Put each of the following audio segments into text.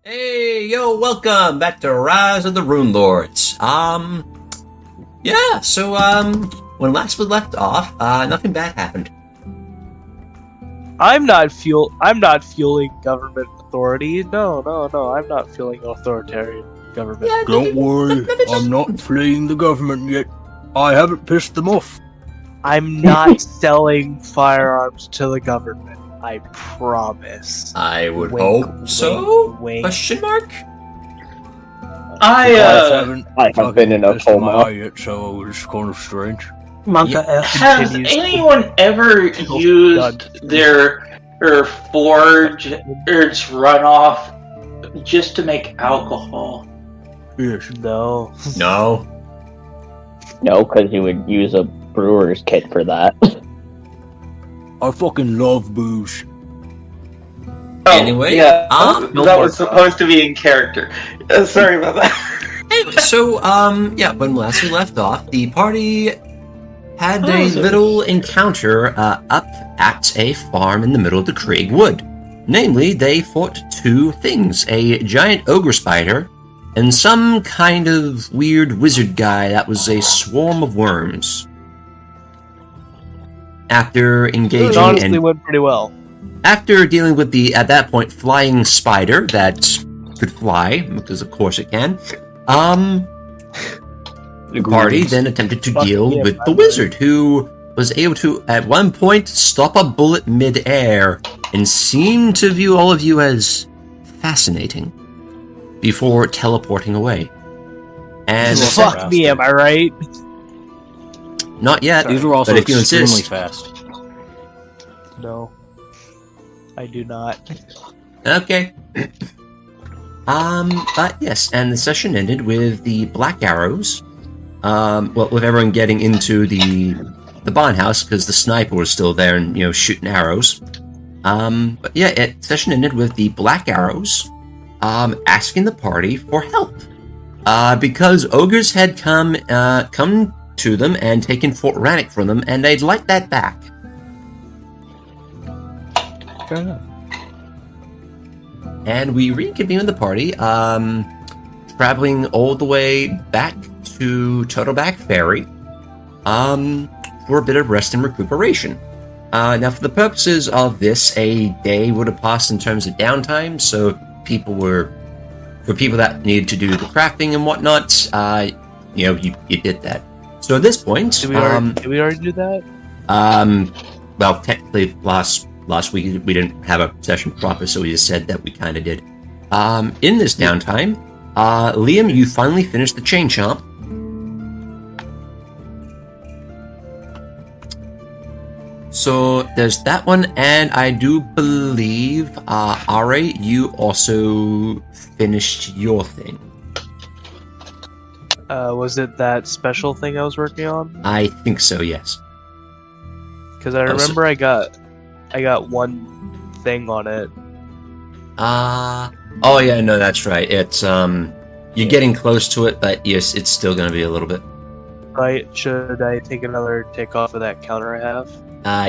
Hey, yo, welcome back to Rise of the Runelords. When last we left off, nothing bad happened. I'm not fueling government authority. No, I'm not fueling authoritarian government. Yeah, Don't worry, I'm not fleeing the government yet. I haven't pissed them off. I'm not selling firearms to the government. I promise. I would Wink, hope so? wink. Question mark? I have been in a pissed them coma. out yet, so it's kind of strange. Has anyone ever used their forge or its runoff just to make alcohol? Yes. No. No. No, because you would use a brewer's kit for that. I fucking love booze. Anyway, yeah, um, that was supposed to be in character. Sorry about that. Anyway, so, when last we left off, the party had a little encounter up at a farm in the middle of the Craig Wood. Namely, they fought two things, a giant ogre spider and some kind of weird wizard guy that was a swarm of worms. After engaging It honestly went pretty well. After dealing with the, at that point, flying spider that could fly, because of course it can, the party then attempted to deal with the wizard, who was able to, at one point, stop a bullet mid-air and seemed to view all of you as fascinating before teleporting away. And Fuck me, am I right? not yet, These were also but if you extremely insist. fast. No. I do not. Okay. But yes, and the session ended with the black arrows. With everyone getting into the barn house because the sniper was still there and, shooting arrows. But yeah, session ended with the black arrows, asking the party for help. Because ogres had come to them and taken Fort Rannoch from them, and they'd like that back. Fair enough. And we reconvene with the party, traveling all the way back to Turtleback Ferry, for a bit of rest and recuperation. Now, for the purposes of this, a day would have passed in terms of downtime, so for people that needed to do the crafting and whatnot, you did that. So at this point, Did we already do that? Well, technically, last week we didn't have a session proper, so we just said that we kind of did. In this downtime, Liam, you finally finished the chain chomp. So there's that one, and I do believe, Are, you also finished your thing. Was it that special thing I was working on? I think so, yes. Because I remember I got one thing on it. Oh yeah, no, that's right. It's, you're getting close to it, but yes, it's still gonna be a little bit. Right? Should I take another tick off of that counter I have?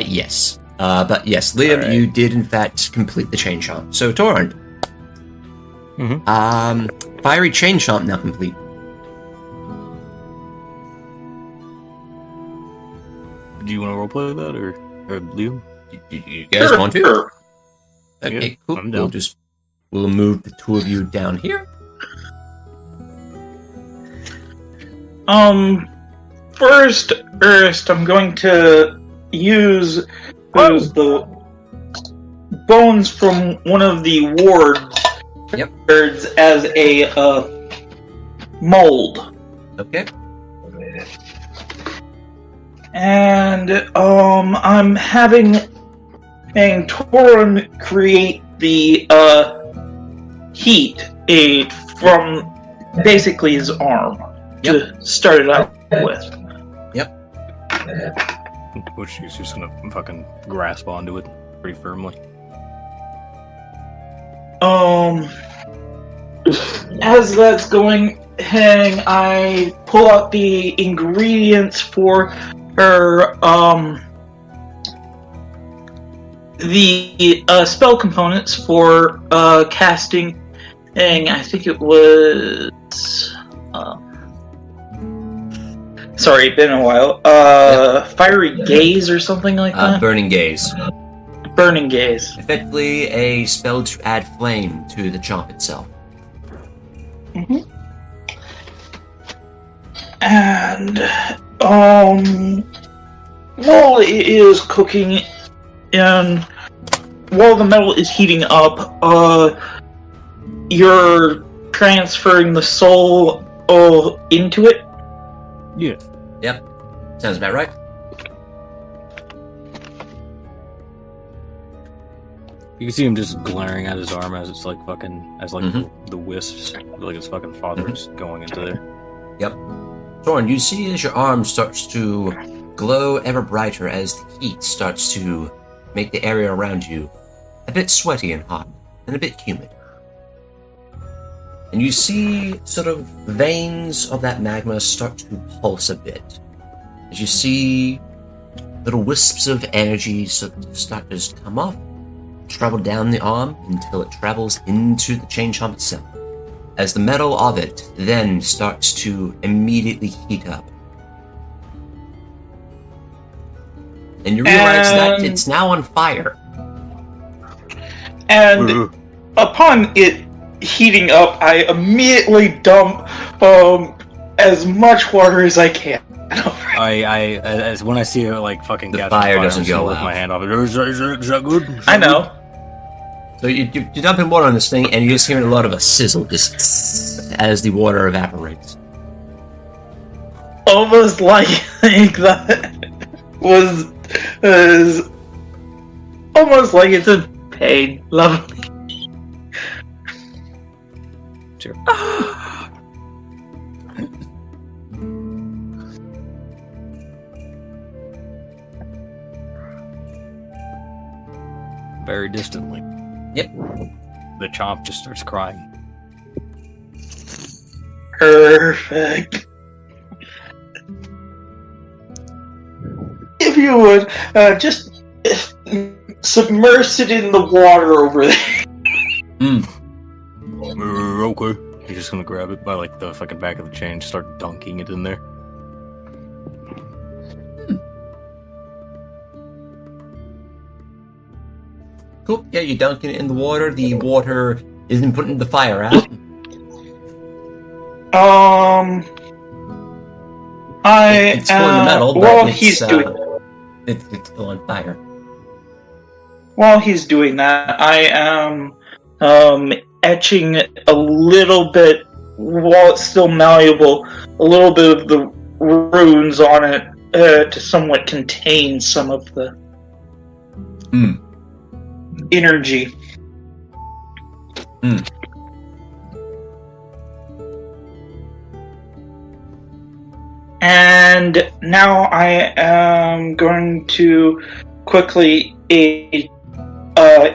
Yes. But yes, Liam, Alright. you did in fact complete the chain chomp. So, Torund. Fiery chain chomp now complete. Do you want to roleplay that, or Liam? You guys want to? Sure. Okay, Yeah, cool. I'm down. We'll move the two of you down here. First, I'm going to use the bones from one of the wards as a mold. Okay. And I'm having Torund create the heat aid from basically his arm to start it out with. Which he's just gonna fucking grasp onto it pretty firmly. As that's going, I pull out the ingredients for her the spell components for casting I think it was. Sorry, been a while. Fiery Gaze or something like that? Burning Gaze. Burning Gaze. Effectively a spell to add flame to the chomp itself. Mm-hmm. And, while it is cooking, and while the metal is heating up, you're transferring the soul into it? Yeah. Yep. Sounds about right. You can see him just glaring at his arm as it's like fucking, as like the wisps, like his fucking father is going into there. Yep. Torund, you see as your arm starts to glow ever brighter as the heat starts to make the area around you a bit sweaty and hot, and a bit humid. And you see sort of veins of that magma start to pulse a bit. As you see little wisps of energy start to just come off, travel down the arm until it travels into the chain chomp itself. As the metal of it then starts to immediately heat up. And you realize that it's now on fire. And upon it heating up, I immediately dump as much water as I can. As when I see it like fucking the catch fire on doesn't I'm gonna go lift out. my hand off it. Is that good? Is that I know. So you dump in water on this thing, and you're just hearing a lot of a sizzle just as the water evaporates. Almost like that was almost like it's in pain. Lovely. Sure. Very distantly. Yep. The chomp just starts crying. Perfect. If you would, just submerge it in the water over there. Okay. He's just gonna grab it by like the fucking back of the chain, start dunking it in there. Cool. Yeah, you dunk it in the water. The water isn't putting the fire out. It's still in the metal, but while it's, he's doing it's still on fire. while he's doing that, I am etching a little bit while it's still malleable, a little bit of the runes on it to somewhat contain some of the energy. And now I am going to quickly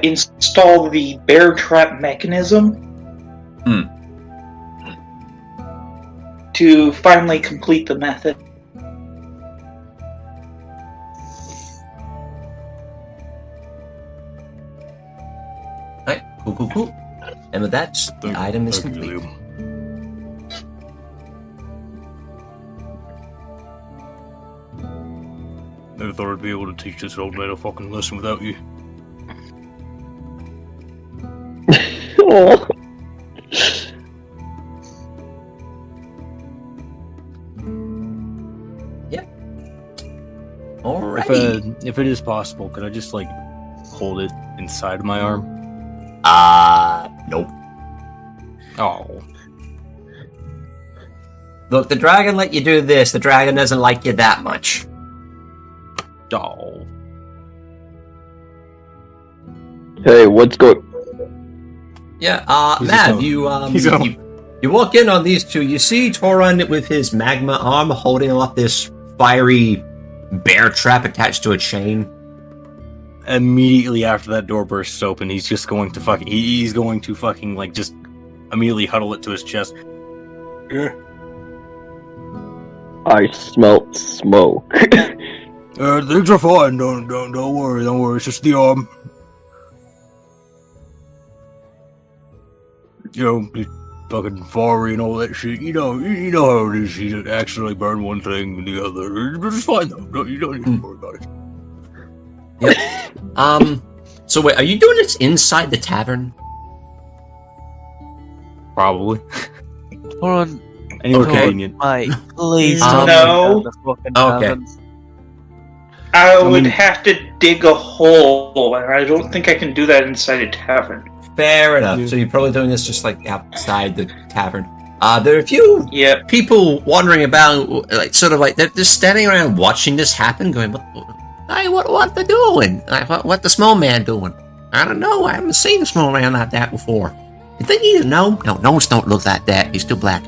install the bear trap mechanism to finally complete the method. Alright, cool. And with that, the item is complete. Never thought I'd be able to teach this old man a fucking lesson without you. Oh. Yep. Alright. If it is possible, could I just like hold it inside my arm? Nope. Oh. Look, the dragon let you do this. The dragon doesn't like you that much. Oh. Hey, what's good? Yeah, He's Mav, just you walk in on these two. You see Torund with his magma arm holding off this fiery bear trap attached to a chain. Immediately after that door bursts open, he's just going to fucking... He's going to fucking, like, just immediately huddle it to his chest. Yeah. I smelt smoke. Things are fine. Don't worry. Don't worry. It's just the arm. you know, just fucking fiery and all that shit. You know how it is. You accidentally burn one thing and the other. It's fine though. You don't need to worry about it. Yep. So wait, are you doing this inside the tavern? Probably. Hold on. Anywhere Okay. convenient. Mike, please No. don't the fucking Okay. tavern. I I would mean- have to dig a hole, and I don't think I can do that inside a tavern. Fair enough. Yeah. So you're probably doing this just like outside the tavern. There are a few Yep. people wandering about, like sort of like they're just standing around watching this happen, going, "What they doing? Like, what the small man doing? I don't know. I haven't seen a small man like that before. You think he's a gnome? No, gnomes don't look like that. He's too black.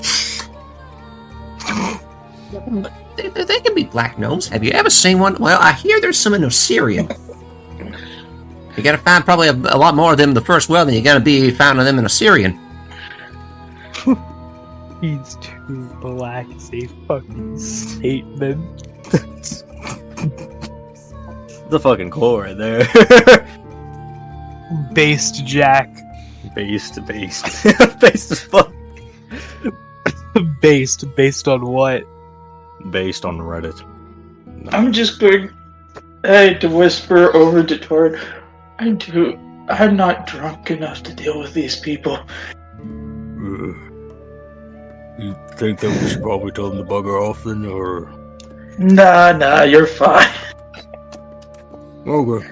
They can be black gnomes. Have you ever seen one? Well, I hear there's some in Osirian. You gotta find probably a lot more of them in the first world than you're gonna be finding them in Osirian. He's too black. It's a fucking statement. The fucking core right there. Based Jack. Based as fuck. Based on what? Based on Reddit. I'm just going to whisper over to Torund. I'm not drunk enough to deal with these people. You think that we should probably tell them to bugger off then, or? Nah, you're fine. Okay.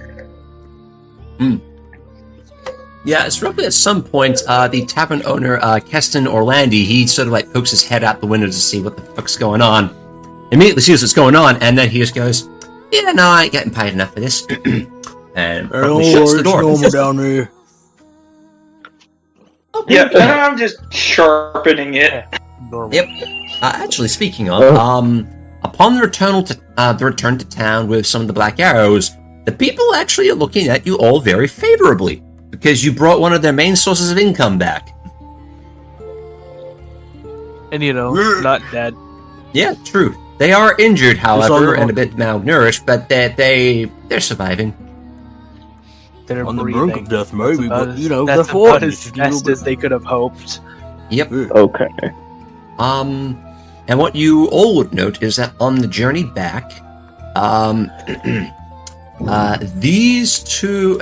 Yeah, it's roughly at some point, the tavern owner, Keston Orlandi, he sort of like pokes his head out the window to see what the fuck's going on. Immediately sees what's going on, and then he just goes, "Yeah, no, I ain't getting paid enough for this." And probably shuts the door. normal down there. Yeah, and I'm just sharpening it. Normal. Yep. Actually, speaking of, upon the return to town with some of the Black Arrows, the people actually are looking at you all very favorably, because you brought one of their main sources of income back. And not dead. Yeah, true. They are injured, however, all and a bit malnourished, but they're surviving. They're On the breathing. brink of death, maybe, About but as- you know, that's they're about fine. as best as they could have hoped. Yep. Okay. And what you all would note is that on the journey back, these two,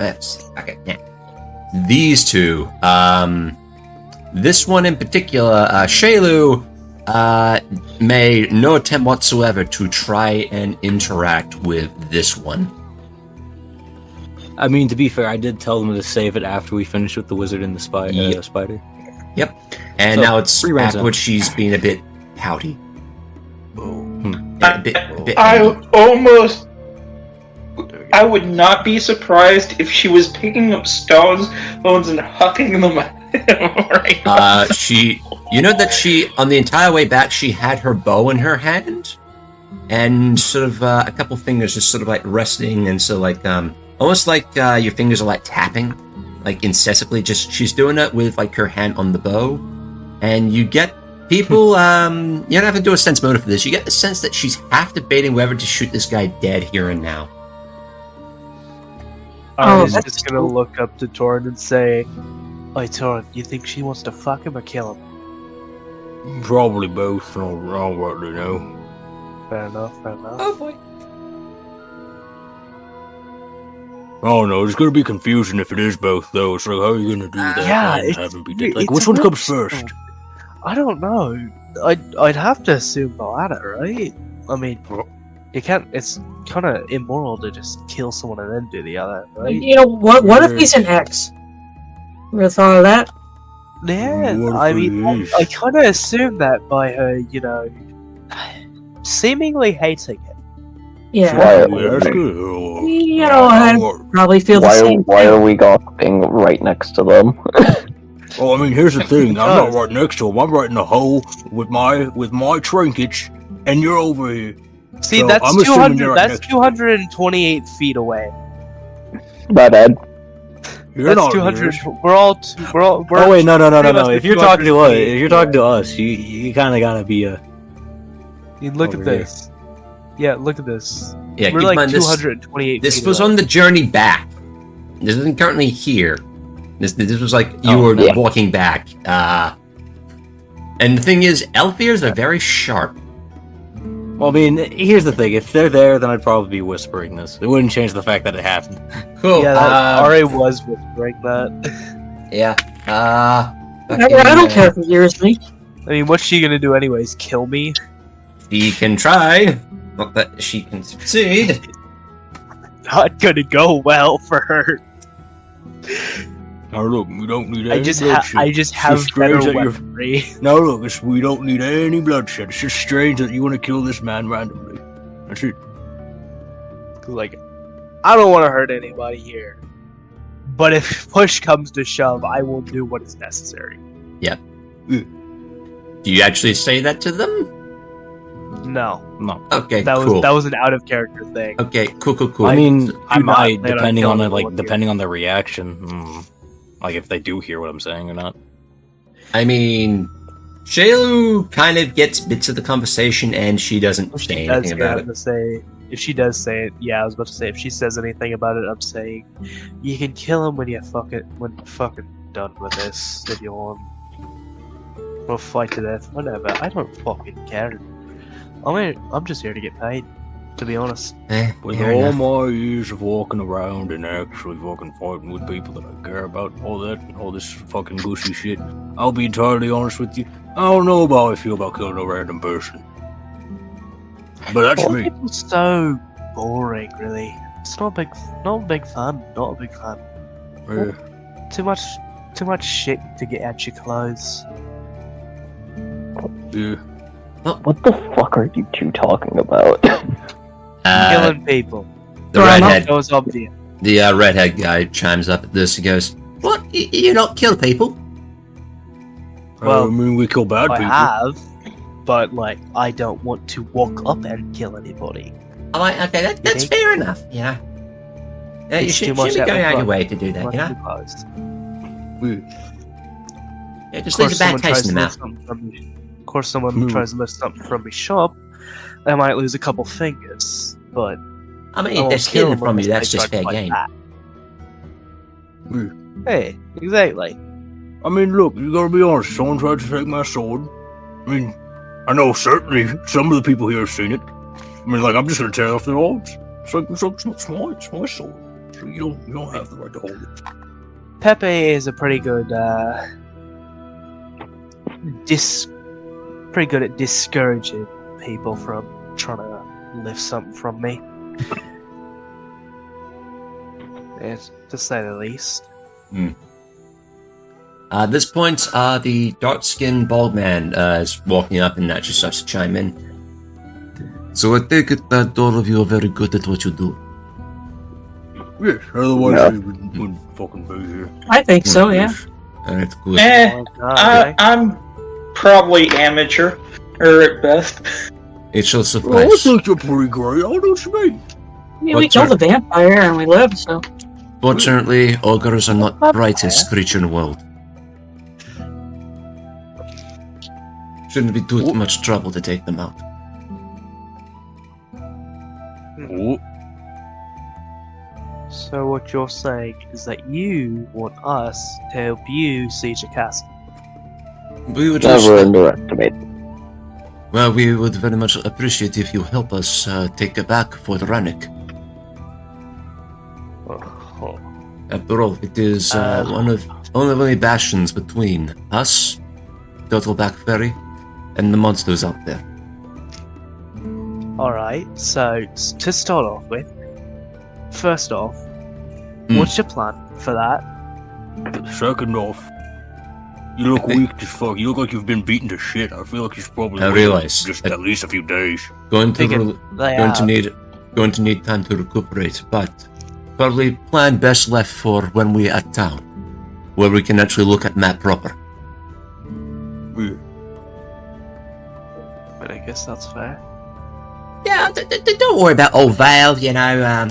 this one in particular, Shailu, made no attempt whatsoever to try and interact with this one. I mean, to be fair, I did tell them to save it after we finished with the wizard and the Yep. spider. Yep. And So, now it's 3 rounds backwards. She's being a bit pouty. A bit I angry. I would not be surprised if she was picking up stones and hucking them at him right now. You know that on the entire way back, she had her bow in her hand, and sort of a couple fingers just sort of like resting, and so like almost like your fingers are like tapping, like incessantly. Just she's doing it with like her hand on the bow, and you get people. You don't have to do a sense motive for this. You get the sense that she's half debating whether to shoot this guy dead here and now. I was that's just gonna look up to Torund and say, "Oi, Torund, you think she wants to fuck him or kill him?" Probably both. I don't really know. Fair enough. Oh boy. Oh no, there's gonna be confusion if it is both, though. It's like, how are you gonna do that? Yeah, and it's- have him be dead? it's Like, a which one real comes struggle. first? I don't know. I'd have to assume the latter, right? I mean, you can't. It's kind of immoral to just kill someone and then do the other, right? You know, what if he's an ex? You ever thought of that? Yeah, What if I it mean, is? I kind of assume that by her, seemingly hating it. Yeah. Why- We ask her, or- You know, I or- probably feel the same Why thing. are we gossiping right next to them? Oh, I mean, here's the thing. I'm not Because- right next to him. I'm right in the hole with my trinkets, and you're over here. See, So, that's I'm assuming 200. you're right That's next to 228 feet away. Bad Ed. You're That's not 200. near us. We're all. We're Oh wait, no. pretty much If you're talking to us, 228 you kind of gotta be a. You look over at here. this. Yeah, look at this. Yeah, We're keep in like mind this. 228 This feet was away. on the journey back. This isn't currently here. This was like you were yeah. walking back. And the thing is, elf ears are very sharp. Well, I mean, here's the thing. If they're there, then I'd probably be whispering this. It wouldn't change the fact that it happened. Cool. Yeah, RA was whispering that. Yeah. I don't care if he hears me. I mean, what's she gonna do anyways? Kill me? She can try. Not that she can succeed. Not gonna go well for her. Now look, we don't need any I just bloodshed. have It's better strange that you're- weaponry. Now look, we don't need any bloodshed. It's just strange that you want to kill this man randomly. That's it. Like, I don't want to hurt anybody here. But if push comes to shove, I will do what is necessary. Do you actually say that to them? No, No. Okay, that cool. was an out of character thing. Okay, cool. I mean, I do not might, plan on depending on killing the, anyone depending on their reaction. Like if they do hear what I'm saying or not. I mean, Shailu kind of gets bits of the conversation, and she doesn't If say she anything does, about I it. was gonna say, if she does say it, yeah, I was about to say, if she says anything about it, I'm saying, you can kill him when you're fucking done with this, if you want. We'll fight to death, whatever. I don't fucking care. I'm just here to get paid, to be honest. With Fair all enough. my years of walking around and actually fucking fighting with people that I care about, all this fucking gushy shit, I'll be entirely honest with you. I don't know about how I feel about killing a random person. But that's All me. people so boring, really. It's not a big fan. Not a big fan. Yeah. Too much shit to get at your clothes. Yeah. What the fuck are you two talking about? Killing people. The Drama. redhead, That was obvious. the redhead guy chimes up at this. He goes, "What? You not kill people?" Well, I mean, we kill bad I people. have, but like, I don't want to walk up and kill anybody. I'm like, okay, that's think? fair enough. You know, you It's shouldn't too much be going effort. out of your way to do that. Much You know, too close. yeah, just Of leaves course, a bad someone tries taste in the to lift mouth. something from me. Of course, someone Hmm. tries to lift something from me shop. I might lose a couple fingers, but I mean, I if they're won't kill stealing them from you, unless that's they just try fair to fight game. back. Yeah. Hey, exactly. I mean, look, you gotta be honest. Someone tried to take my sword. I mean, I know certainly some of the people here have seen it. I mean, like, I'm just gonna tear off their arms. It's my sword. So you don't have the right to hold it. Pepe is a pretty good, pretty good at discouraging people from trying to lift something from me. Yeah, to say the least. At this point, the dark-skinned bald man is walking up and actually starts to chime in. So I take it that all of you are very good at what you do. Yes, otherwise Yeah. we wouldn't fucking be here. I think so, yeah. Alright, good. Okay. I'm probably amateur, or at best. It shall Well, I suffice. think you're pretty great. I know what you mean. I mean, we What's killed her- a vampire and we lived, so. Fortunately, ogres are not the Not brightest creature in the world. Shouldn't be too much trouble to take them out. Oh, So what you're saying is that you want us to help you siege a castle. We would just, Never underestimate. well, we would very much appreciate if you help us take it back for the Rannick. Oh. After all, it is one of only bastions between us, Turtleback Ferry, and the monsters out there. Alright, so to start off with, first off, Hmm. what's your plan for that? second off, you look weak as fuck. You look like you've been beaten to shit. I feel like you should probably I wait realize. just at least a few days. Going to Thinking they going to have. need time to recuperate, but probably plan best left for when we at town, where we can actually look at map proper. Yeah. But I guess that's fair. Yeah, don't worry about old Vale. You know,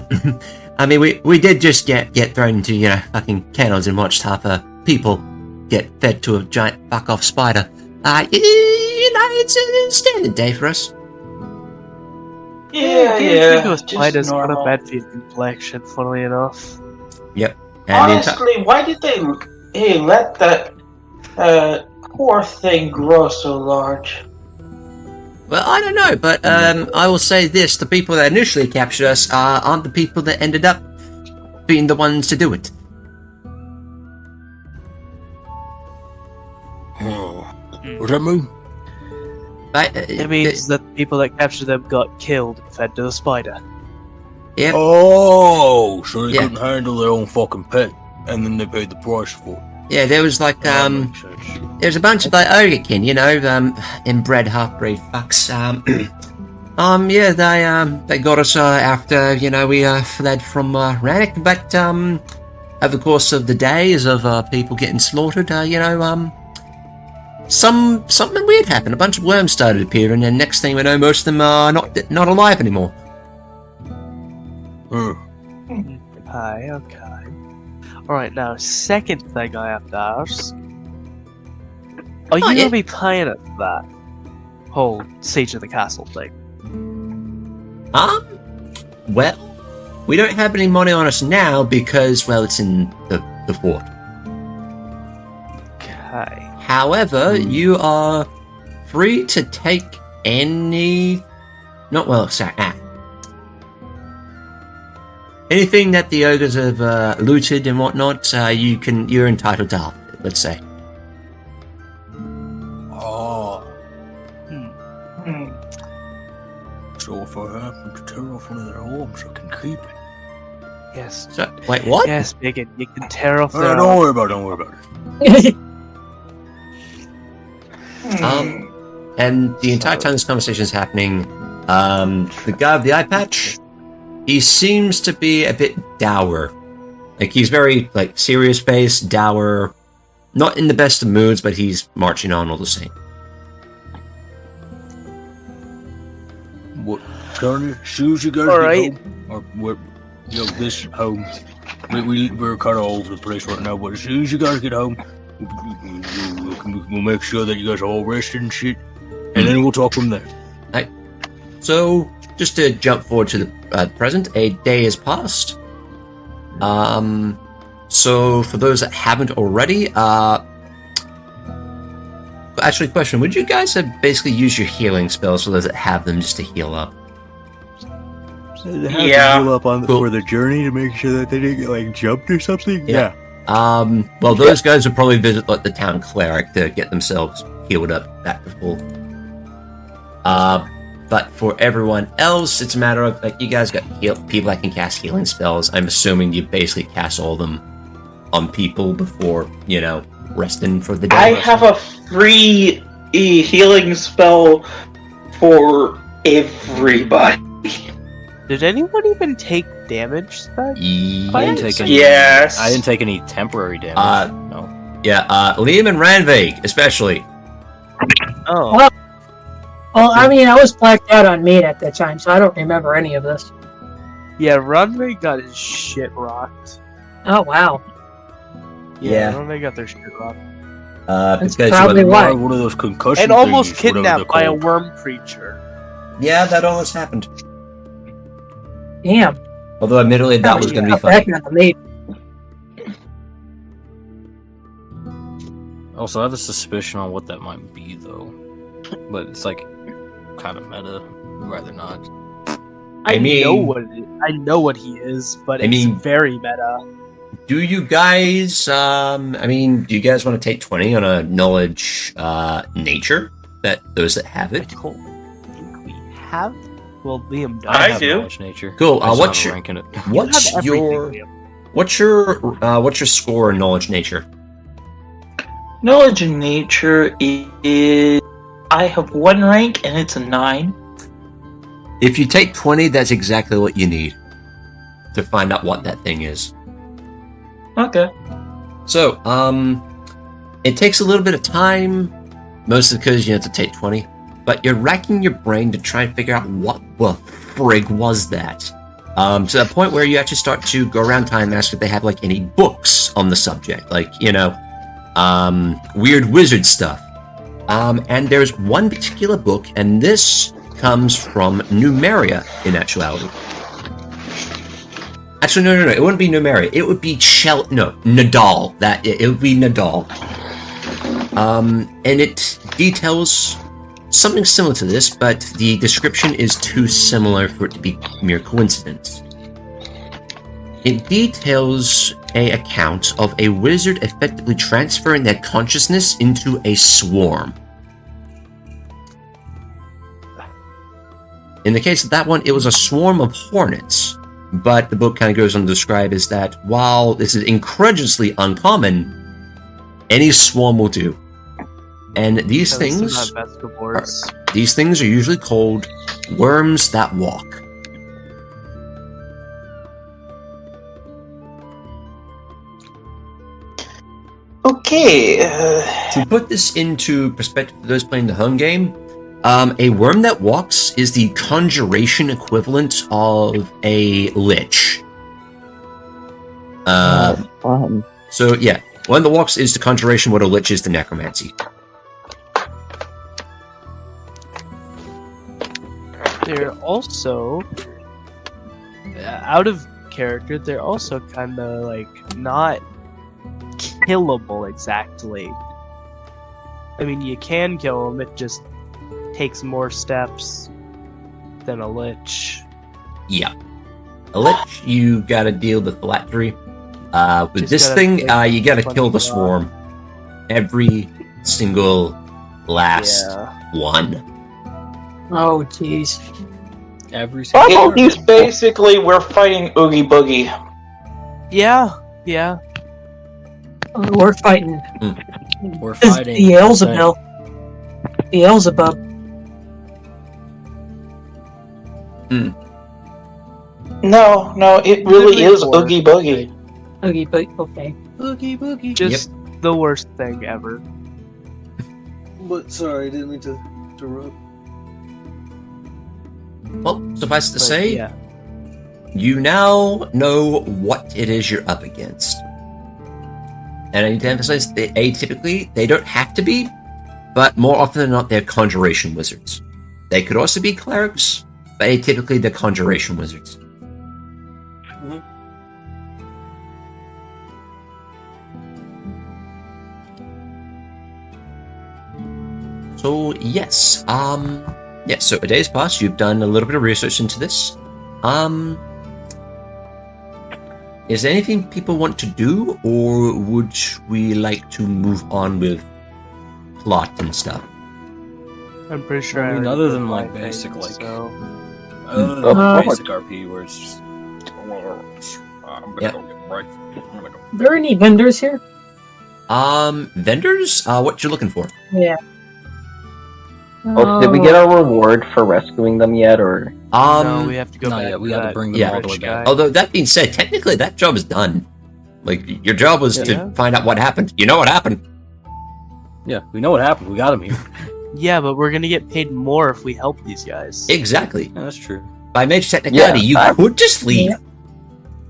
I mean, we did just get thrown into fucking kennels and watched half people get fed to a giant fuck off spider. It's a standard day for us. Spider's normal. not a bad for your complexion, funnily enough. And the Honestly, why did they Hey, let that poor thing grow so large. Well, I don't know, but I will say this: the people that initially captured us aren't the people that ended up being the ones to do it. What does that mean? It means that the people that captured them got killed and fed to the spider. Yep. Oh, so they Yeah. couldn't handle their own fucking pet, and then they paid the price for it. Yeah, there was like That makes sense. there's a bunch of like Ogrekin, you know, inbred half-breed fucks. Yeah, they got us after we fled from Rannick, but over the course of the days of people getting slaughtered, something weird happened. A bunch of worms started appearing, and next thing we know, most of them are not alive anymore. Okay. Alright, now, second thing I have to ask. Are you yeah. gonna be playing at that whole Siege of the Castle thing? Well, we don't have any money on us now because, well, it's in the fort. Okay. However, you are free to take any... anything that the ogres have looted and whatnot, you're entitled to half of it, let's say. Oh, Hmm. so if I happen to tear off one of their arms, I can keep it. Yes. So, wait, what? Yes, Megan, you can tear off Oh, their don't worry about it. And the entire time this conversation is happening, the guy with the eye patch, he seems to be a bit dour. Like, he's very, serious-faced, dour, not in the best of moods, but he's marching on all the same. What, Tony? As soon as you guys Alright. get home, or what, this home, we're kind of all over the place right now, but as soon as you guys get home, we'll make sure that you guys are all rested and shit, and then we'll talk from there. So, just to jump forward to the present, a day has passed. So for those that haven't already, actually, question: would you guys have basically used your healing spells for those that have them just to heal up? Yeah. Heal up on Cool. for the journey to make sure that they didn't get jumped or something. Yeah. Well, those guys would probably visit the town cleric to get themselves healed up back to full. But for everyone else, it's a matter of you guys got people that can cast healing spells. I'm assuming you basically cast all of them on people before resting for the day. I have a free healing spell for everybody. Did anyone even take damage then? I didn't take any. Yes. I didn't take any temporary damage. No. Yeah, Liam and Ranveig, especially. Oh. Well, I mean, I was blacked out on meat at that time, so I don't remember any of this. Yeah, Ranveig got his shit rocked. Oh, wow. Yeah. Ranveig got their shit rocked. That's Because probably why. One of those concussion And almost things, whatever kidnapped by they're a called. worm creature. Yeah, that almost happened. Damn. Although, admittedly, that was going to be funny. Back on the meat. Also, I have a suspicion on what that might be, though. But it's kind of meta. Rather not. I mean- know what it is. I know what he is, but I it's mean- very meta. Do you guys, do you guys want to take 20 on a knowledge, nature? That those that have I it? don't think we have. Well, Liam does. I have do. knowledge nature. Cool, I just what's have a your- rank in it? What's You have your, everything, Liam. what's your score in knowledge nature? Knowledge in nature is. I have one rank and it's a 9. If you take 20, that's exactly what you need to find out what that thing is. Okay. So, it takes a little bit of time, mostly because you have to take 20, but you're racking your brain to try and figure out what the frig was that. To the point where you actually start to go around town and ask if they have any books on the subject, weird wizard stuff. And there's one particular book, and this comes from Numeria in actuality. Actually, no. It wouldn't be Numeria. It would be Nadal. It would be Nadal. And it details something similar to this, but the description is too similar for it to be mere coincidence. It details an account of a wizard effectively transferring their consciousness into a swarm. In the case of that one, it was a swarm of hornets, but the book kind of goes on to describe is that while this is incredulously uncommon, any swarm will do. And these things are usually called worms that walk. Okay. To put this into perspective for those playing the home game, a worm that walks is the conjuration equivalent of a lich. Fun. So yeah, one that walks is the conjuration, what a lich is to necromancy. They're also out of character. They're also kind of like not killable exactly. I mean, you can kill them. It just takes more steps than a lich. Yeah, a lich you gotta deal with phylactery. With Just this gotta thing, take you gotta plenty kill the of swarm. Every single last one. Oh, jeez. Every single It's basically we're fighting Oogie Boogie. Yeah. We're fighting. We're It's fighting the Beelzebub. Beelzebub. No, it really is Oogie Boogie. Okay, but okay. Boogie boogie. Just the worst thing ever. But sorry, I didn't mean to interrupt. Well, suffice to But, say, yeah. you now know what it is you're up against. And I need to emphasize that atypically, they don't have to be, but more often than not, they're conjuration wizards. They could also be clerics, but atypically, they're conjuration wizards. So, yes, so a day's passed, you've done a little bit of research into this. Is there anything people want to do, or would we like to move on with plot and stuff? I'm pretty sure. I mean, already other did than my like thing, basic so. other Uh, than basic RP where it's just I'm gonna Yeah. go get right. I'm gonna go. Are there any vendors here? Vendors? What you looking for? Yeah. Oh, did we get our reward for rescuing them yet, or? No, we have to go not back. yet, we to have to that bring them rich all the way back. guy. Although, that being said, technically that job is done. Like, your job was Yeah. to find out what happened. You know what happened. Yeah, we know what happened. We got him here. Yeah, but we're gonna get paid more if we help these guys. Exactly. Yeah, that's true. By mage technicality, you could just leave.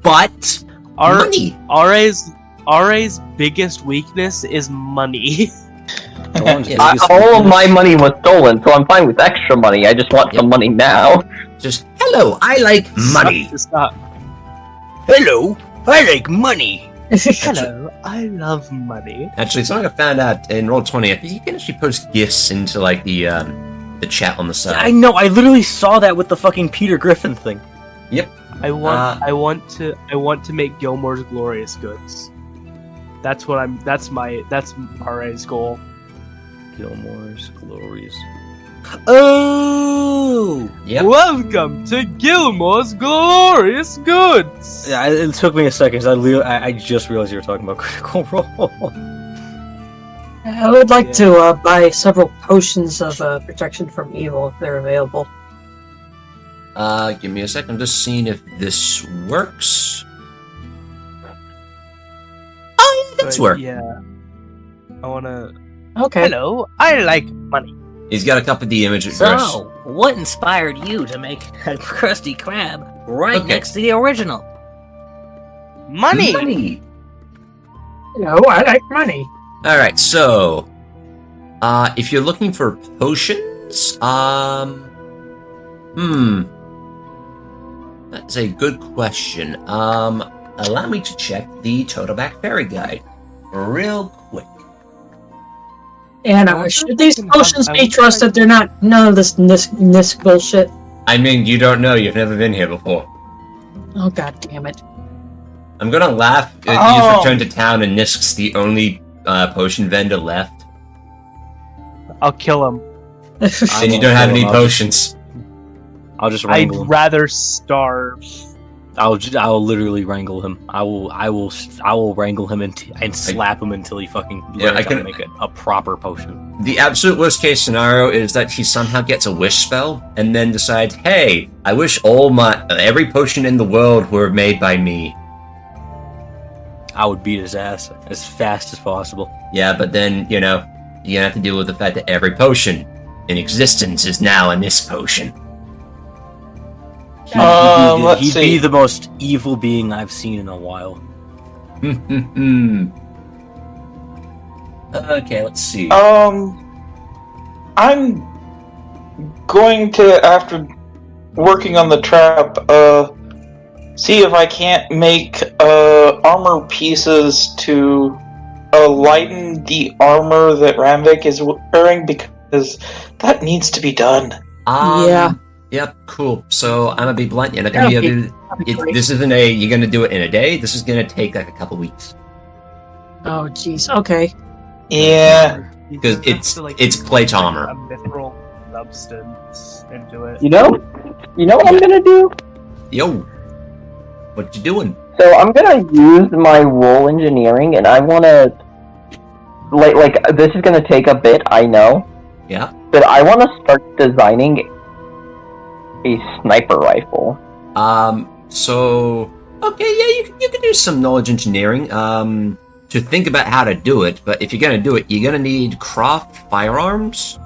But, money! RA's biggest weakness is money. All of my money was stolen, so I'm fine with extra money. I just want some money now. Just, hello, I like money. Stop. Hello, I like money. Hello, I love money. Actually, something I found out in Roll20, I think you can actually post gifts into, like, the chat on the side. I know. I literally saw that with the fucking Peter Griffin thing. Yep. I want to make Gilmore's Glorious Goods. That's RA's goal. Gilmore's Glorious. Oh! Yep. Welcome to Gilmore's Glorious Goods! Yeah, it took me a second. I just realized you were talking about Critical Role. I would like to buy several potions of protection from evil if they're available. Give me a second. I'm just seeing if this works. Oh, yeah, that's work. Yeah. I wanna... Okay. Hello, I like money. He's got a couple of the image address. So, what inspired you to make a Krusty Krab right next to the original? Money! No, I like money. Alright, so... if you're looking for potions, That's a good question. Allow me to check the Turtleback Ferry guide real quick. And should these potions be trusted? They're not none of this bullshit. I mean, you don't know. You've never been here before. Oh god damn it! I'm gonna laugh. You've returned to town, and Nisk's the only potion vendor left, I'll kill him. and you don't have any potions. I'll just I'd wrangle him. rather starve. I'll literally wrangle him. I will wrangle him and slap him until he fucking learns how to make a proper potion. The absolute worst case scenario is that he somehow gets a wish spell and then decides, "Hey, I wish every potion in the world were made by me." I would beat his ass as fast as possible. Yeah, but then you're gonna have to deal with the fact that every potion in existence is now a Nisk potion. He'd be the most evil being I've seen in a while. Okay, let's see. I'm going to, after working on the trap, see if I can't make armor pieces to lighten the armor that Ranveig is wearing, because that needs to be done. Yeah. Yep, cool. So I'm gonna be blunt. You're not gonna be able to. This isn't you're gonna do it in a day. This is gonna take like a couple weeks. Oh jeez. Okay. Yeah. Because it's plate armor. A mithril substance into it. You know what I'm gonna do? Yo, what you doing? So I'm gonna use my wool engineering, and I wanna like this is gonna take a bit, I know. Yeah. But I wanna start designing a sniper rifle. So okay, yeah, you can do some knowledge engineering. To think about how to do it, but if you're gonna do it, you're gonna need craft firearms.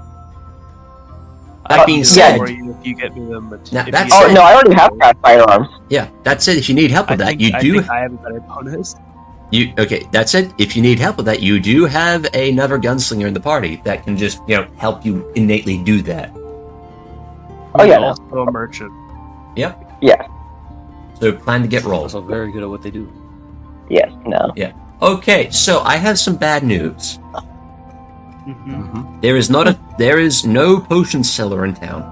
That being said, If you get me them, I already have craft firearms. Yeah, that said, if you need help with that, you do. I have a better bonus. Okay, that said, if you need help with that, you do have another gunslinger in the party that can just help you innately do that. Oh yeah, also a merchant. Yep. Yeah. So plan to get rolled. Also very good at what they do. Yes. No. Yeah. Okay, so I have some bad news. Mm-hmm. There is no potion seller in town.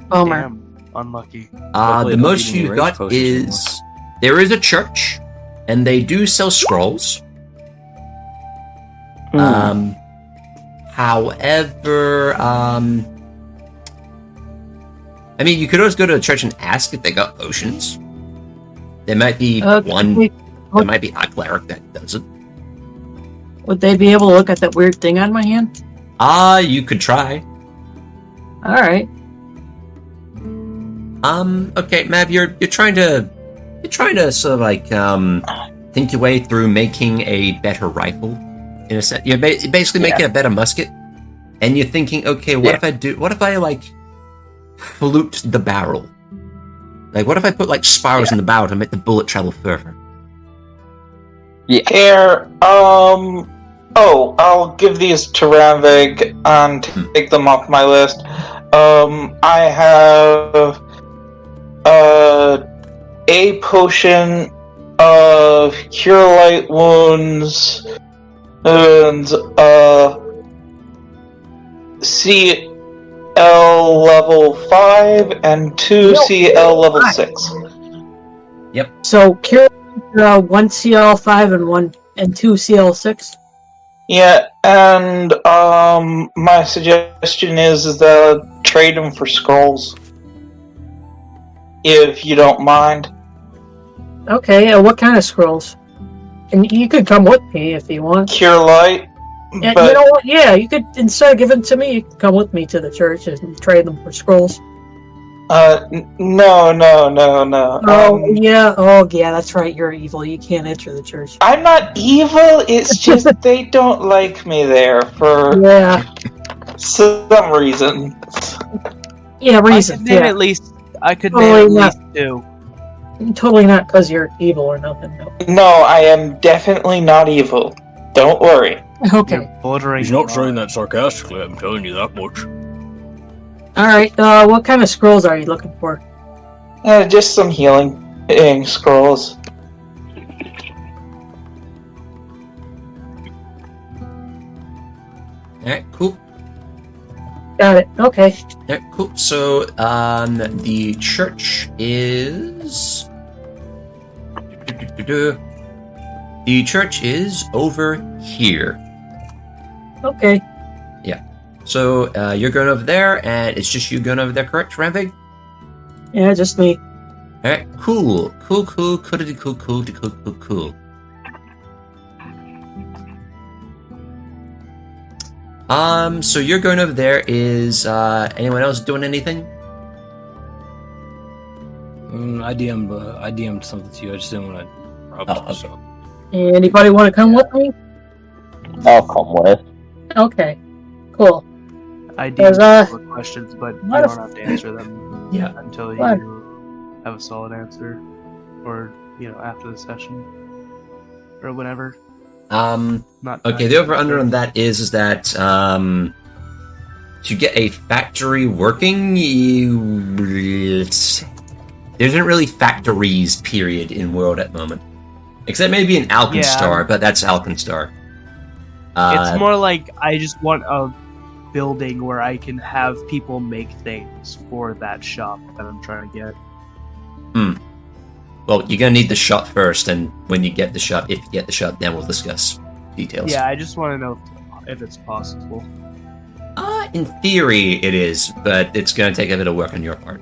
Bummer. Damn, unlucky. The most you got is there is a church, and they do sell scrolls. However, I mean, you could always go to a church and ask if they got potions. There might be there might be a cleric that does it. Would they be able to look at that weird thing on my hand? You could try. All right. Okay, Mav, you're trying to sort of like think your way through making a better rifle. In a sense, you're basically making a better musket, and you're thinking, okay, what if I like flute the barrel? Like, what if I put like spirals in the barrel to make the bullet travel further? Yeah. Here, I'll give these to Ranveig and take them off my list. I have a potion of cure light wounds and CL level 5 and 2 CL level 6. Yep. So cure 1 CL5 and 2 CL6. Yeah, and my suggestion is that trade them for scrolls, if you don't mind. Okay, what kind of scrolls? And you could come with me if you want. Cure light. Yeah, but you know what? Yeah, you could, instead of giving to me, you could come with me to the church and trade them for scrolls. No. Oh yeah, that's right. You're evil. You can't enter the church. I'm not evil. It's just that they don't like me there for some reason. Yeah, reason. I could name at least 2. Totally not because you're evil or nothing. No. No, I am definitely not evil. Don't worry. Okay. He's not saying that sarcastically, I'm telling you that much. Alright, what kind of scrolls are you looking for? Just some healing scrolls. Alright, cool. Got it. Okay. Alright, cool. So, the church is... The church is over here. Okay. Yeah. So, you're going over there, and it's just you going over there, correct, Ranveig? Yeah, just me. Alright, cool. Cool. So you're going over there. Is anyone else doing anything? I DM'd something to you. I just didn't want to rob okay. so. Anybody want to come with me? I'll come with. Okay. Cool. I do There's, have more questions, but you what don't if- have to answer them Yeah. until What? you have a solid answer, or after the session, or whenever. Not Okay, the over-under on that is that, to get a factory working, there isn't really factories, period, in World at the moment. Except maybe in Alkenstar, but that's Alkenstar. It's more like I just want a building where I can have people make things for that shop that I'm trying to get. Well, you're gonna need the shop first, and when you get the shop, if you get the shop, then we'll discuss details. Yeah, I just want to know if it's possible. In theory, it is, but it's gonna take a bit of work on your part.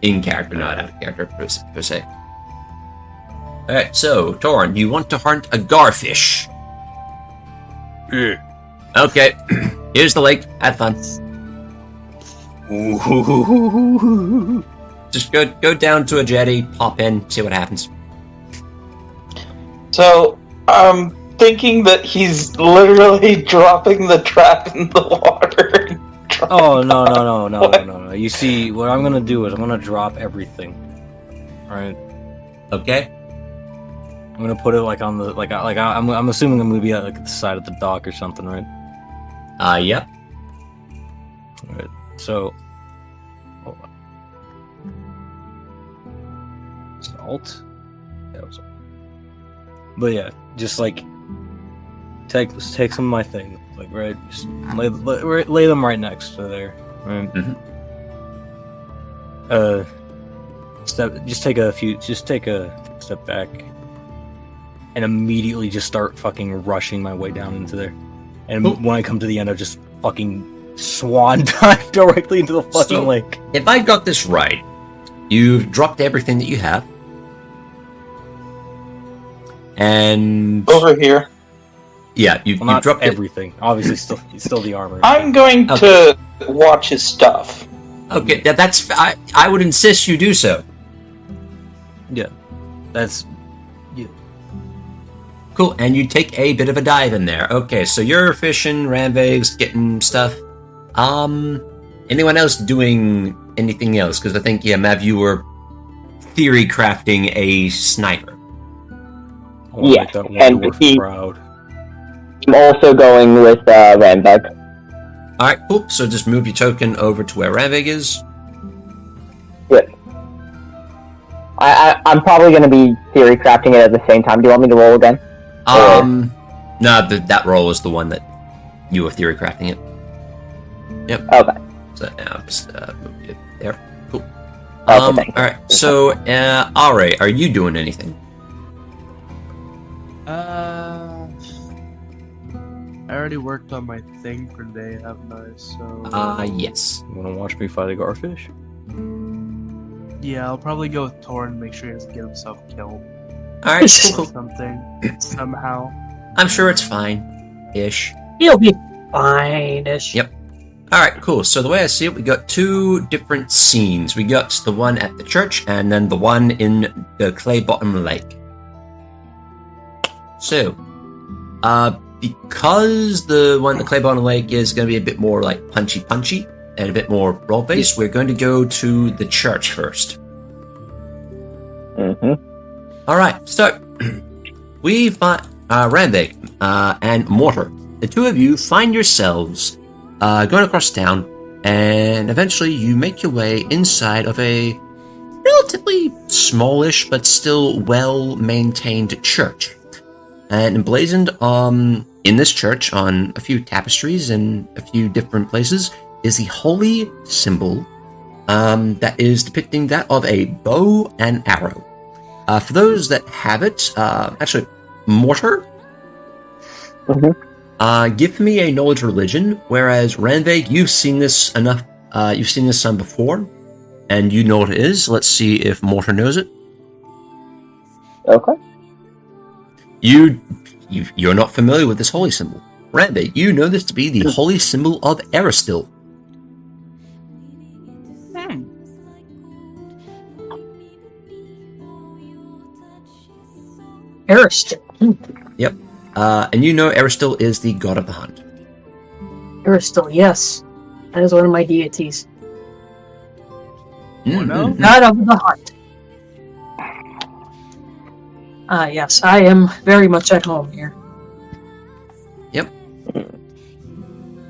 In character, not out of character, per se. Alright, so, Torund, you want to hunt a garfish. Yeah. Okay, here's the lake. Have fun. Just go down to a jetty, pop in, see what happens. So, I'm thinking that he's literally dropping the trap in the water. Oh no! You see, what I'm gonna do is I'm gonna drop everything. Right? Okay. I'm gonna put it like on the I'm assuming I'm gonna be at the side of the dock or something, right? Yep. Alright. So, hold on. Alt. That was. But yeah, just take some of my things, right. Just lay them right next to there. Right? Just take a step back, and immediately just start fucking rushing my way down into there. And when I come to the end, I just fucking swan dive directly into the fucking lake. If I got this right, you've dropped everything that you have. And over here. Yeah, you dropped everything. Obviously, still the armor. I'm going to watch his stuff. Okay, that's. I would insist you do so. Yeah, that's. Yeah. Cool, and you take a bit of a dive in there. Okay, so you're fishing, Ranveig's getting stuff. Anyone else doing anything else? Because I think, Mav, you were theory crafting a sniper. Yeah, and proud. I'm also going with Ranveig. Alright, cool. So just move your token over to where Ranveig is. Good. I'm probably going to be theory crafting it at the same time. Do you want me to roll again? No, that roll was the one that you were theory crafting it. Yep. Okay. So now just move it there. Cool. Okay, alright, so, Are, are you doing anything? I already worked on my thing for today, haven't I? So. Yes. You wanna watch me fight a garfish? Yeah, I'll probably go with Torund and make sure he doesn't get himself killed. Alright, cool. Something. Somehow. I'm sure it's fine-ish. He'll be fine-ish. Yep. Alright, cool. So the way I see it, we got two different scenes. We got the one at the church, and then the one in the Clay Bottom Lake. So, because the one at the Clay Bottom Lake is going to be a bit more like punchy and a bit more role-based, we're going to go to the church first. Alright, so we find Ranveig and Mortar. The two of you find yourselves going across town, and eventually you make your way inside of a relatively smallish but still well-maintained church. And emblazoned in this church on a few tapestries in a few different places is the holy symbol that is depicting that of a bow and arrow. For those that have it, actually, Mortar, give me a knowledge religion, whereas Ranveig, you've seen this enough, you've seen this some before, and you know what it is. Let's see if Mortar knows it. Okay. You're not familiar with this holy symbol. Ranveig, you know this to be the holy symbol of Eristil. Aristil. Yep. And you know Eristil is the god of the hunt. Aristil, yes. That is one of my deities. Mm-hmm. God of the hunt. Yes, I am very much at home here. Yep.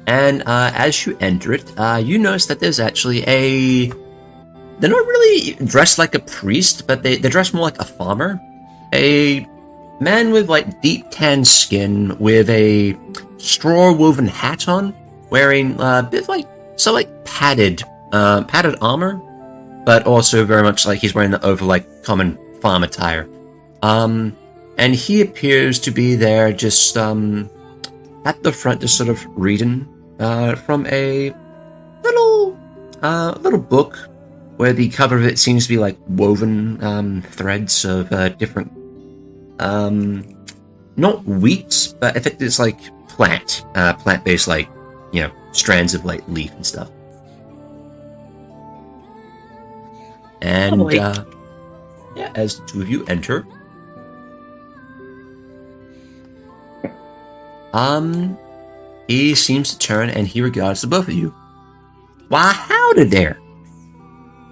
And as you enter it, you notice that there's actually they're not really dressed like a priest, but they dress more like a farmer. A man with like deep tan skin with a straw woven hat on, wearing a bit of like padded armor, but also very much like he's wearing the over like common farm attire. And he appears to be there just at the front, just sort of reading from a little book where the cover of it seems to be like woven threads of different not wheat, but if it's like plant-based, like, you know, strands of like leaf and stuff. And yeah, as the two of you enter, he seems to turn and he regards the both of you. Why, howdy there.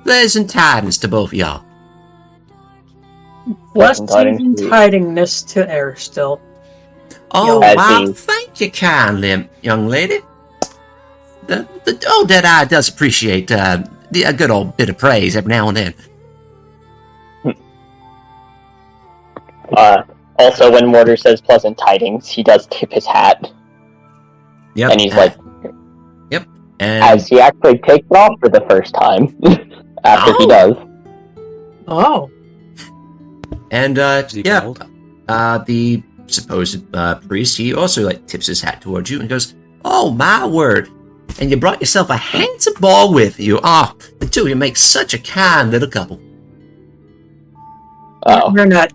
Pleasant tidings to both of y'all. Blessings and tidingness to Aristil. Oh, well, thank you kindly, young lady. The old Deadeye does appreciate a good old bit of praise every now and then. Also, when Mortar says pleasant tidings, he does tip his hat. Yep. And he's like... Yep. And as he actually takes it off for the first time. After he does. Oh. And, yeah, the supposed priest, he also, like, tips his hat towards you and goes, oh, my word. And you brought yourself a handsome boy with you. Oh, the two of you make such a kind little couple. Oh. We're not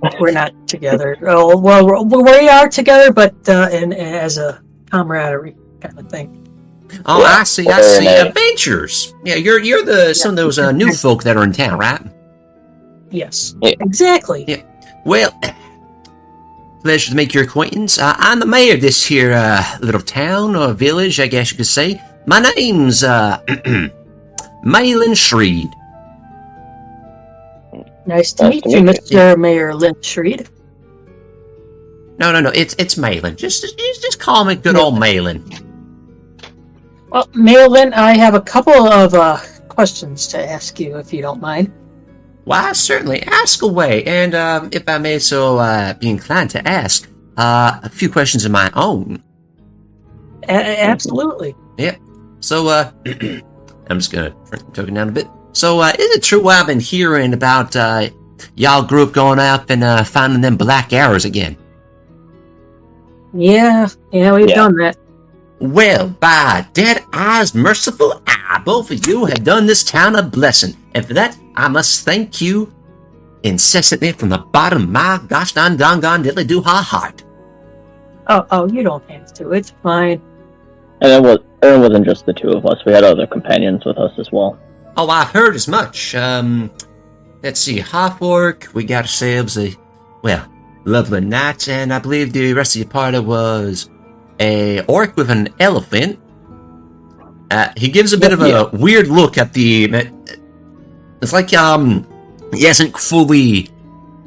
together. Oh, well, we are together, but as a camaraderie kind of thing. Oh, yeah. I see. Adventures. Yeah, you're some of those new folk that are in town, right? Yes, exactly. Yeah. Well, pleasure to make your acquaintance. I'm the mayor of this here little town or village, I guess you could say. My name's Malin Shreed. Nice to meet you, Mr. Mayor Lynchreed. No. It's Malin. Just call me good old Malin. Well, Malin, I have a couple of questions to ask you, if you don't mind. Why, certainly. Ask away. And if I may so be inclined to ask, a few questions of my own. Absolutely. Yep. So, I'm just going to turn the token down a bit. So, is it true what I've been hearing about y'all group going up and finding them black arrows again? Yeah, we've done that. Well, by dead eyes, merciful eye, both of you have done this town a blessing, and for that, I must thank you incessantly from the bottom of my gosh darn doggone diddly do ha heart. Oh, you don't have to. It's fine. And it wasn't just the two of us. We had other companions with us as well. Oh, I've heard as much. Let's see, half orc. We got ourselves a lovely night, and I believe the rest of your party was a orc with an elephant. He gives a bit of a weird look at the. It's like he hasn't fully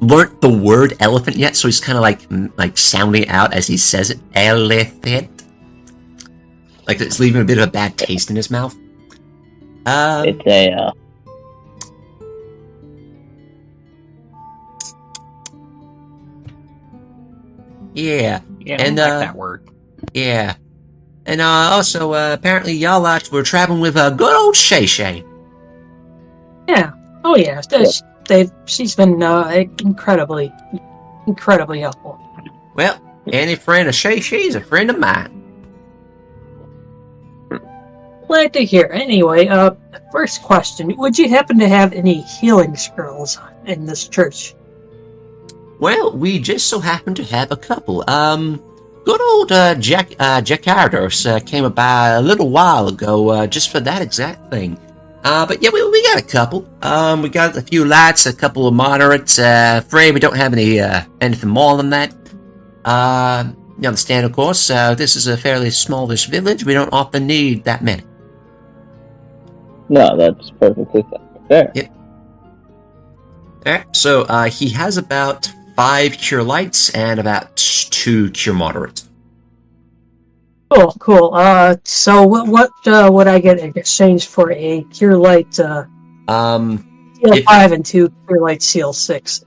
learnt the word elephant yet, so he's kind of like sounding it out as he says it. Elephant. Like it's leaving a bit of a bad taste in his mouth. It's a Yeah. Yeah, And, I don't like that word. Yeah. And also, apparently y'all were traveling with good old Shay Shay. Yeah. Oh yeah. She's been incredibly helpful. Well, any friend of Shay Shay's a friend of mine. Glad to hear. Anyway, first question: would you happen to have any healing scrolls in this church? Well, we just so happen to have a couple. Good old Jack Ardos came by a little while ago, just for that exact thing. But yeah, we got a couple. We got a few lights, a couple of moderates. Afraid we don't have anything more than that. You understand, of course. This is a fairly smallish village. We don't often need that many. No, that's perfectly fair. Yep. Alright, so he has about 5 cure lights and about 2 cure moderates. Cool. So what would I get in exchange for a cure light seal 5 and 2 cure light seal 6?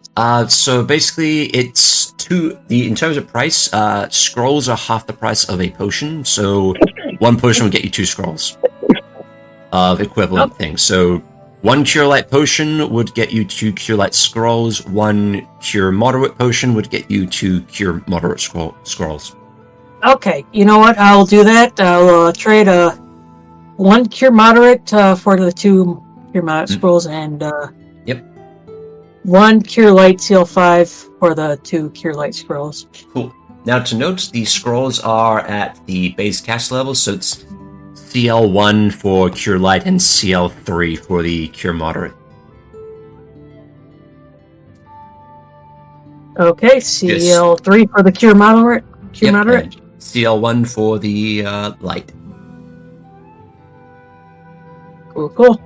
So basically, it's in terms of price, scrolls are half the price of a potion. So 1 potion will get you 2 scrolls of equivalent things. So 1 cure light potion would get you 2 cure light scrolls. 1 cure moderate potion would get you 2 cure moderate scrolls. Okay, you know what? I'll do that. I'll trade 1 cure moderate for the 2 cure moderate scrolls, and 1 cure light seal 5 for the 2 cure light scrolls. Cool. Now to note, the scrolls are at the base cast level, so it's CL1 for cure light and CL3 for the cure moderate. Okay, CL3 for the cure moderate. Moderate. And CL1 for the light. Cool.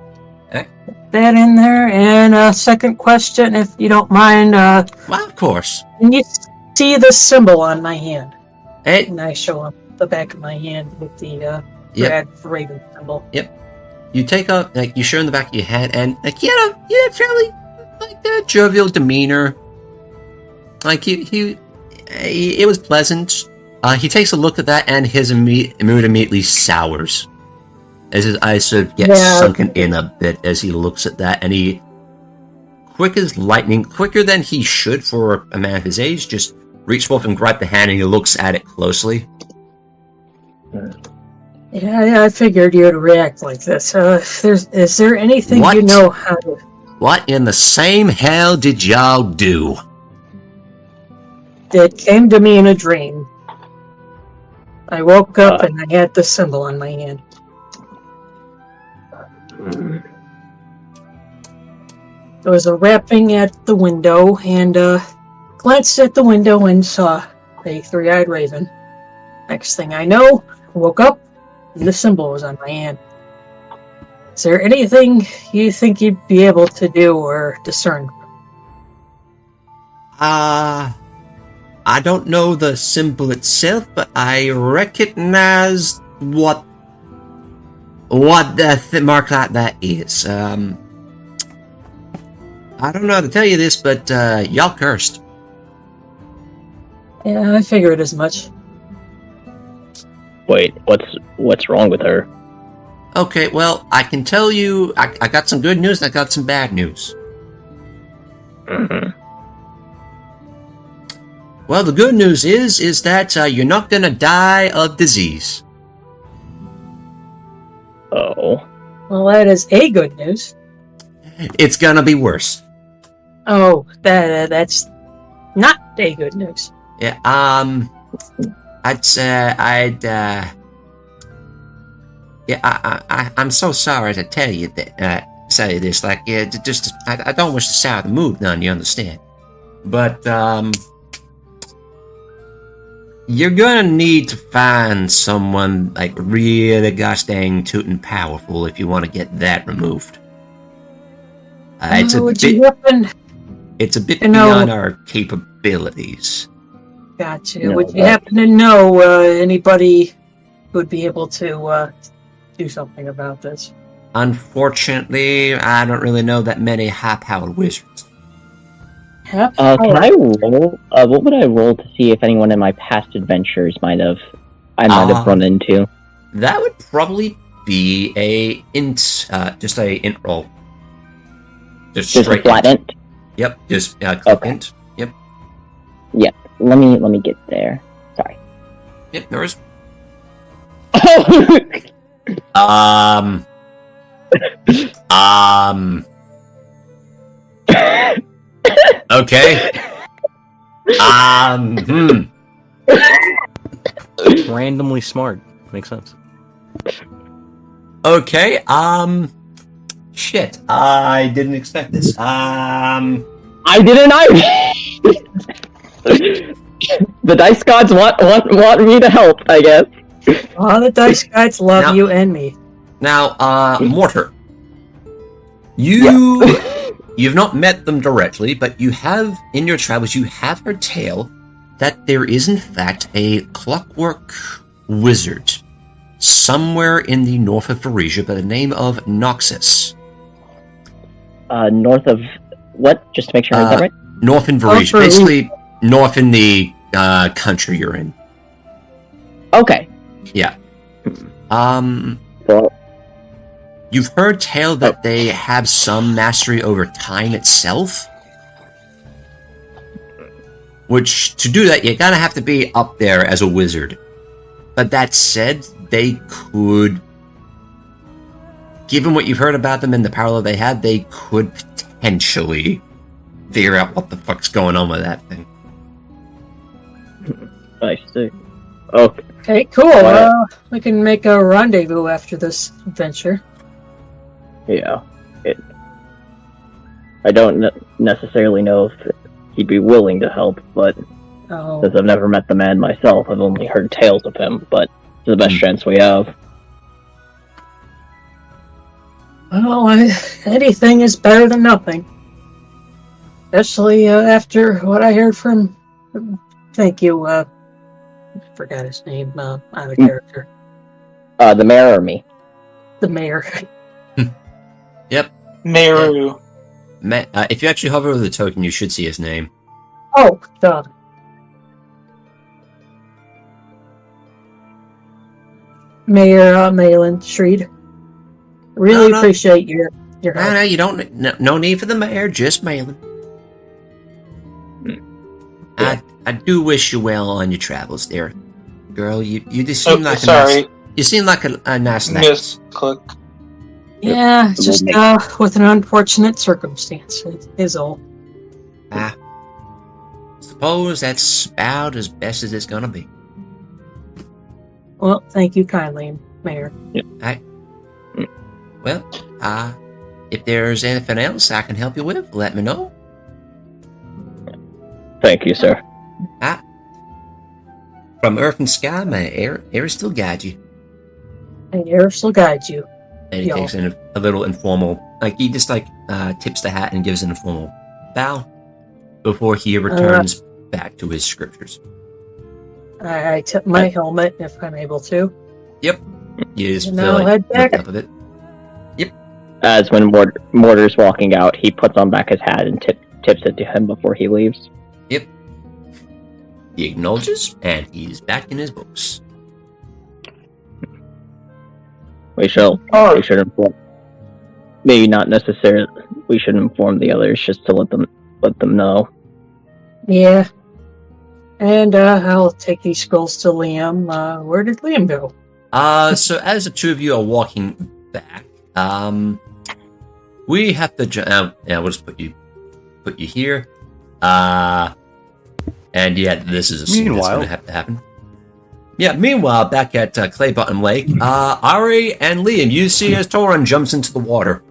Okay. Put that in there. And second question, if you don't mind. Well, of course. Can you see the symbol on my hand? Hey. And I show him the back of my hand with the red raven symbol. Yep. You take up, you show in the back of your hand, and he had a fairly jovial demeanor. It was pleasant. He takes a look at that, and his mood immediately sours as his eyes sort of get sunken in a bit as he looks at that, and he, quick as lightning, quicker than he should for a man of his age, just reaches forth and grabs the hand, and he looks at it closely. Yeah, I figured you'd react like this. Is there anything you know how to... What in the same hell did y'all do? It came to me in a dream. I woke up and I had the symbol on my hand. There was a rapping at the window, and glanced at the window and saw a 3-eyed raven. Next thing I know, I woke up, and the symbol was on my hand. Is there anything you think you'd be able to do or discern? I don't know the symbol itself, but I recognize what the mark like that is. I don't know how to tell you this, but y'all cursed. Yeah, I figured as much. Wait, what's wrong with her? Okay, well, I can tell you, I got some good news and I got some bad news. Mm-hmm. Well, the good news is that you're not gonna die of disease. Oh. Well, that is a good news. It's gonna be worse. Oh, that's not a good news. Yeah, I'm so sorry to tell you that, say this, I don't wish to sour the mood none, you understand. But, you're gonna need to find someone, really gosh dang tootin' powerful if you want to get that removed. It's a bit beyond our capabilities. Gotcha. No, would you happen to know anybody who would be able to do something about this? Unfortunately, I don't really know that many high-powered wizards. Yep. Can I roll? What would I roll to see if anyone in my past adventures I might have run into? That would probably be a int, just a int roll. Just a straight flat int. Yep, just click Okay. int. Yep. Yep. Let me get there. Sorry. Yep, there is. Okay. Randomly smart. Makes sense. Okay, shit. I didn't expect this. I didn't either. The dice gods want me to help, I guess. All the dice gods love Now- you and me. Now, Mortar. You've not met them directly, but you have, in your travels, you have heard tale that there is in fact a clockwork wizard somewhere in the north of Varisia by the name of Noxus. North of what? Just to make sure I heard that right. North in Varisia, basically north in the country you're in. Okay. Yeah. So, You've heard tale that they have some mastery over time itself. Which, to do that, you gotta have to be up there as a wizard. But that said, they could... Given what you've heard about them and the power that they have, they could potentially figure out what the fuck's going on with that thing. I see. Okay. Okay, cool. We can make a rendezvous after this adventure. Yeah. I don't necessarily know if he'd be willing to help, but since I've never met the man myself, I've only heard tales of him, but it's the best chance we have. Well, anything is better than nothing. Especially after what I heard from... Thank you, I forgot his name, out of character. The mayor or me? The mayor. Yep. Meru. If you actually hover over the token, you should see his name. Oh, duh. Mayor Malin Shreed. Really appreciate your help. No, you don't. No need for the mayor, just Malin. Yeah. I do wish you well on your travels there, girl. You just seem like you seem like a nice lady. Misclick. Yeah, it's just with an unfortunate circumstance is all. Suppose that's about as best as it's gonna be. Well, thank you kindly, Mayor. Well, if there's anything else I can help you with, let me know. Thank you, sir. From Earth and Sky, my air still guides you. And air still guides you. And he takes in a little informal, he just tips the hat and gives an informal bow before he returns back to his scriptures. I tip my helmet if I'm able to. Yep. You just And feel I'll head back. up with it. Yep. As when Mortar's walking out, he puts on back his hat and tips it to him before he leaves. Yep. He acknowledges, and he's back in his books. We should inform. Maybe not necessarily. We should inform the others just to let them know. Yeah. And I'll take these scrolls to Liam. Where did Liam go? So as the two of you are walking back, we have to. We'll just put you here. And yeah, this is a scene that's going to have to happen. Yeah, meanwhile, back at Clay Bottom Lake, Ari and Liam, you see as Torund jumps into the water.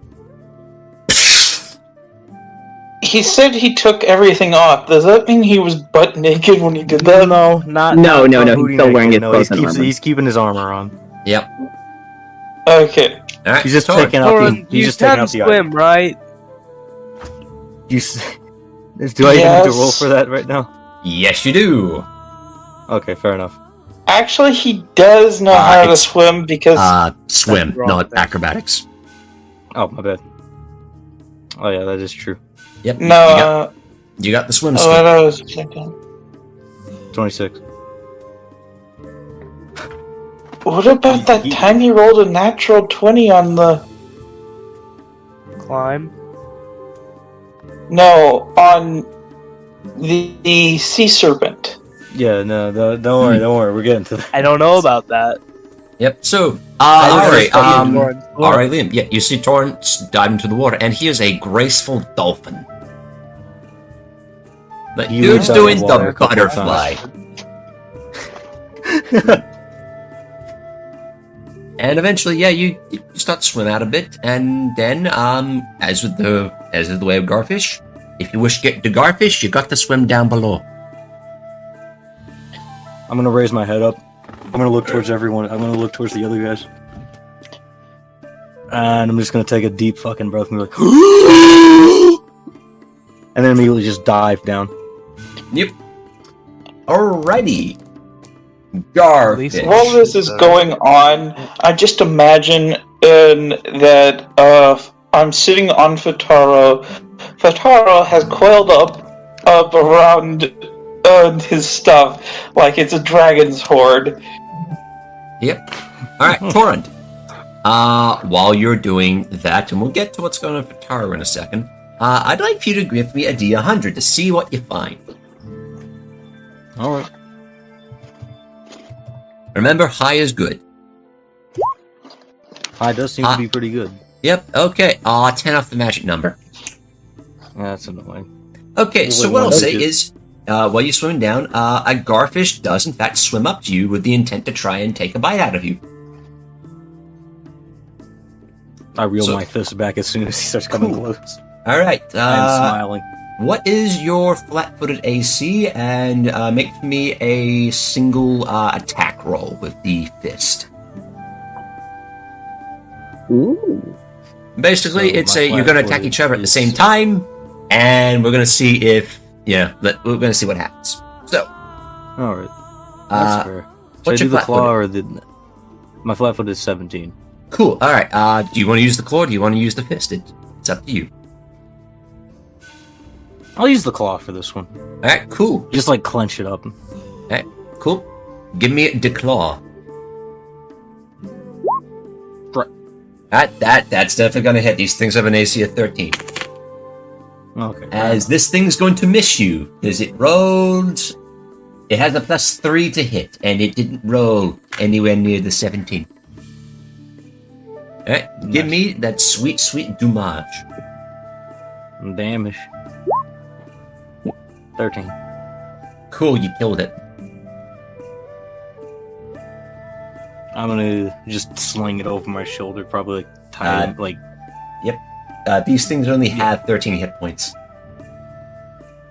He said he took everything off. Does that mean he was butt naked when he did that? No, No, he's still wearing his clothes and armor. He's keeping his armor on. Yep. Okay. All right, He's just Torund. taking out the. He's just taking out the swim, right? Do I even need to roll for that right now? Yes, you do. Okay, fair enough. Actually, he does know how to swim because... Swim, not acrobatics. Oh, my bad. Oh yeah, that is true. Yep. No, You got the swim Oh, skill. I was checking. 26. What about that time he rolled a natural 20 on the... Climb. No, on the sea serpent. Yeah, no, don't worry, we're getting to that. I don't know about that. Yep. So, I alright, just- alright, Liam. Yeah, you see Torrance dive into the water, and he is a graceful dolphin. But You dude's dive doing in water the a couple of butterfly. And eventually, yeah, you start to swim out a bit, and then, as is the way of Garfish, if you wish to get to Garfish, you got to swim down below. I'm gonna raise my head up. I'm gonna look towards everyone. I'm gonna look towards the other guys. And I'm just gonna take a deep fucking breath and be like, and then immediately just dive down. Yep. Alrighty. Garfish. While this is going on, I just imagine that I'm sitting on Fataro. Fataro has coiled up around his stuff like it's a dragon's horde. Yep. Alright, Torund. While you're doing that, and we'll get to what's going on for Taro in a second, I'd like for you to give me a D100 to see what you find. Alright. Remember, high is good. High does seem to be pretty good. Yep, okay. 10 off the magic number. That's annoying. Okay, so Wait, what I'll what say is it? is, while you're swimming down, a garfish does in fact swim up to you with the intent to try and take a bite out of you. I reel So- my fist back as soon as he starts coming Cool. close. Alright, I'm smiling. what is your flat-footed AC? And make me a single attack roll with the fist. Ooh. Basically, So it's my you're going to attack flat-footed each other at the is- same time, and we're going to see if, we're going to see what happens. So, Alright. That's fair. Should what's I your do the claw flat-footed? or the... My flat foot is 17. Cool, alright, do you want to use the claw or do you want to use the fist? It's up to you. I'll use the claw for this one. Alright, cool. Just like clench it up. Alright, cool. Give me the claw. That's definitely going to hit. These things have an AC of 13. Okay. As this thing's going to miss you, because it rolled... It has a +3 to hit, and it didn't roll anywhere near the 17. Alright, give Nice. me that sweet, sweet damage. Damage. 13. Cool, you killed it. I'm gonna just sling it over my shoulder, probably like tie it, like... These things only have 13 hit points.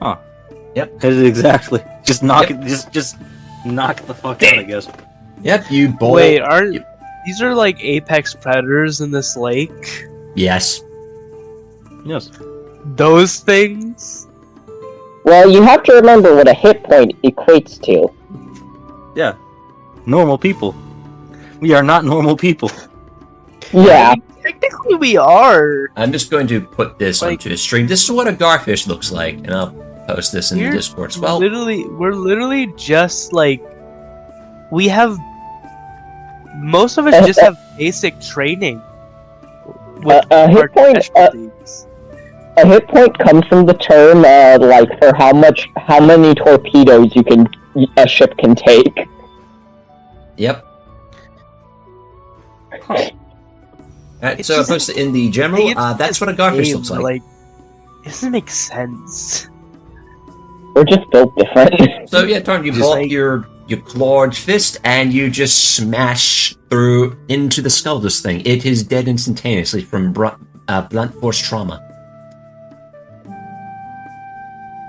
Huh. Yep. Hit it exactly. Just knock Yep. it, just knock the fuck out, I guess. Yep, you bowl. Wait, aren't these are like apex predators in this lake? Yes. Yes. Those things? Well, you have to remember what a hit point equates to. Yeah. Normal people. We are not normal people. Yeah. Technically, we are. I'm just going to put this Like- onto the stream. This is what a garfish looks like, and I'll post this in the We're Discord as well. We're literally just like we have. Most of us just have basic training. With A hit our point, specialties. A hit point comes from the term, like, for how many torpedoes a ship can take. Yep. Alright, It's so I just- posted in the general, It's that's what a garfish game, looks like. it doesn't make sense. We're just built different. So yeah, Torn, you Just pull like- up your clawed fist and you just smash through into the skull of this thing. It is dead instantaneously from blunt force trauma.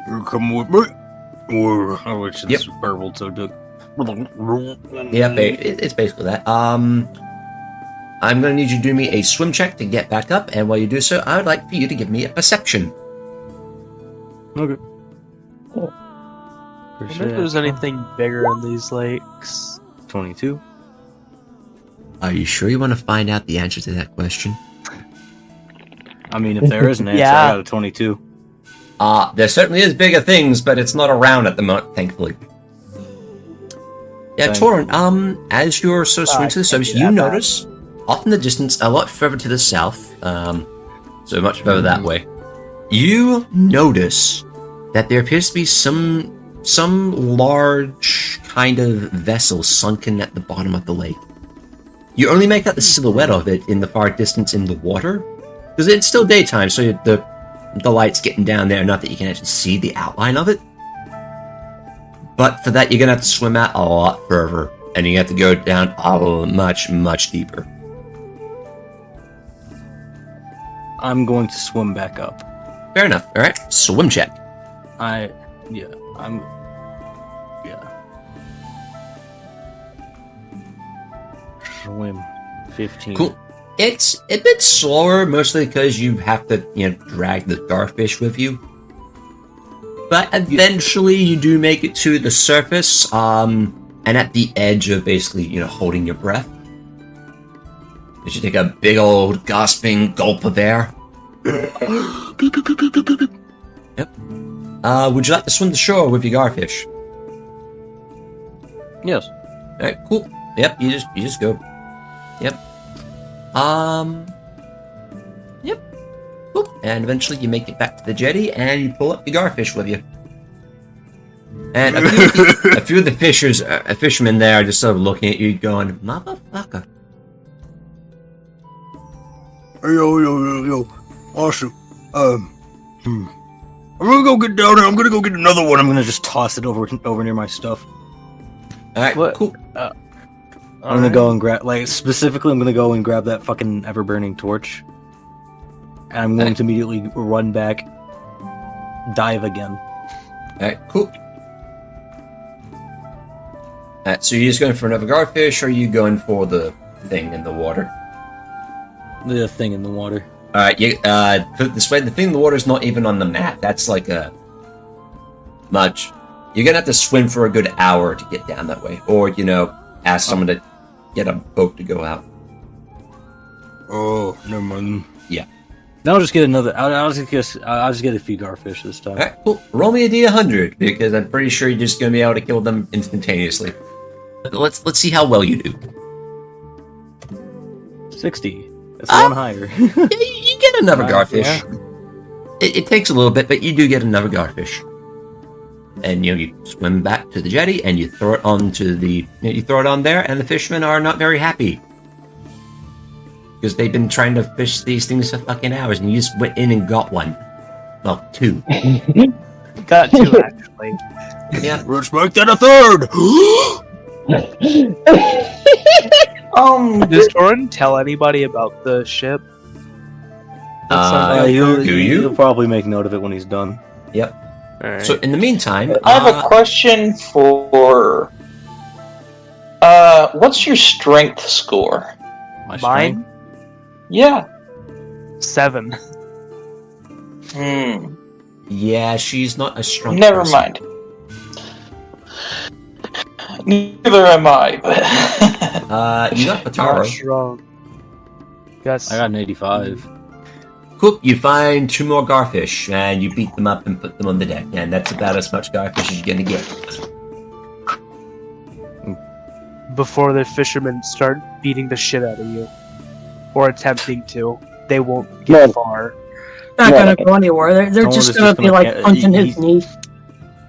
You come with me. Or Oh, which is Yep. burbled, so Doug. Yeah, it's basically that. I'm gonna need you to do me a swim check to get back up, and while you do so, I would like for you to give me a perception. Okay. I wonder if there's anything bigger in these lakes. 22. Are you sure you want to find out the answer to that question? I mean, if there is an answer, Yeah. I got a 22. There certainly is bigger things, but it's not around at the moment, thankfully. Yeah, Torund, as you're sort of swimming to the surface, you notice, off in the distance, a lot further to the south, so much further that way, you notice that there appears to be some large kind of vessel sunken at the bottom of the lake. You only make out the silhouette of it in the far distance in the water, because it's still daytime, so the light's getting down there, not that you can actually see the outline of it. But for that, you're going to have to swim out a lot further, and you have to go down much, much deeper. I'm going to swim back up. Fair enough. All right, swim check. Swim 15. Cool. It's a bit slower, mostly because you have to, drag the starfish with you. But eventually you do make it to the surface, and at the edge of basically, holding your breath. You should take a big old gasping gulp of air. Yep. Would you like to swim the shore with your garfish? Yes. Alright, cool. Yep, you just go. Yep. Yep. Cool. And eventually you make it back to the jetty and you pull up your garfish with you. And a few of the fishermen there are just sort of looking at you going, motherfucker. Yo. Awesome. I'm gonna go get down there. I'm gonna go get another one. I'm gonna just toss it over near my stuff. Alright, cool. I'm gonna go and grab, specifically, I'm gonna go and grab that fucking ever-burning torch. And I'm going to immediately run back, dive again. Alright, cool. Alright, so you're just going for another garfish, or are you going for the thing in the water? The thing in the water. Alright, put it this way, the thing in the water is not even on the map. That's like a... much. You're gonna have to swim for a good hour to get down that way. Or, ask someone to get a boat to go out. Oh, never mind. Yeah. Then I'll just get another. I'll just get a few garfish this time. Alright, cool. Roll me a D100, because I'm pretty sure you're just gonna be able to kill them instantaneously. Let's see how well you do. 60. That's one higher. You get another garfish. Yeah. It takes a little bit, but you do get another garfish. And you swim back to the jetty and you throw it onto you throw it on there, and the fishermen are not very happy because they've been trying to fish these things for fucking hours, and you just went in and got one. Well, two. Got two actually. Yeah. Let's make that a third. Does Torund tell anybody about the ship? He'll probably make note of it when he's done. Yep. Right. So in the meantime, I have a question for. What's your strength score? Mine? Yeah. 7. Yeah, she's not a strong. Never person. mind. Neither am I. But you got Not Pataro. strong. Yes. I got an 85. Cool. You find 2 more garfish, and you beat them up and put them on the deck, and that's about as much garfish as you're gonna get. Before the fishermen start beating the shit out of you, or attempting to, they won't get far. Not gonna go anywhere. They're Torund just is gonna just be gonna like ca- punching he- his knee.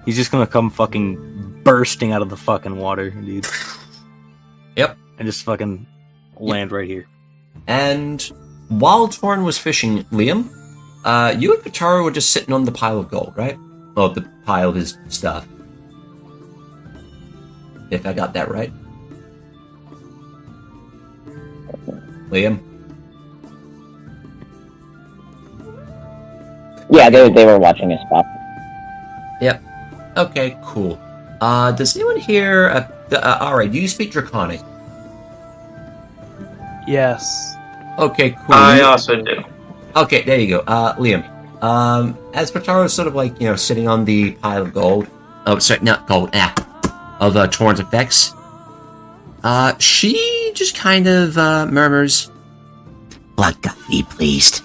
He's just gonna come fucking bursting out of the fucking water, dude. Yep. And just fucking land right here. And while Torun was fishing, Liam, you and Pataro were just sitting on the pile of gold, right? Oh, the pile of his stuff. If I got that right. Liam? Yeah, they were watching his spot. Yep. Okay, cool. Does anyone here... alright, do you speak Draconic? Yes. Okay, cool. I also do. Okay, there you go. Liam. As Pataro's sort of like, sitting on the pile of gold. Oh, sorry, not gold, of Torrent's effects. She just kind of, murmurs, "Blood God be pleased."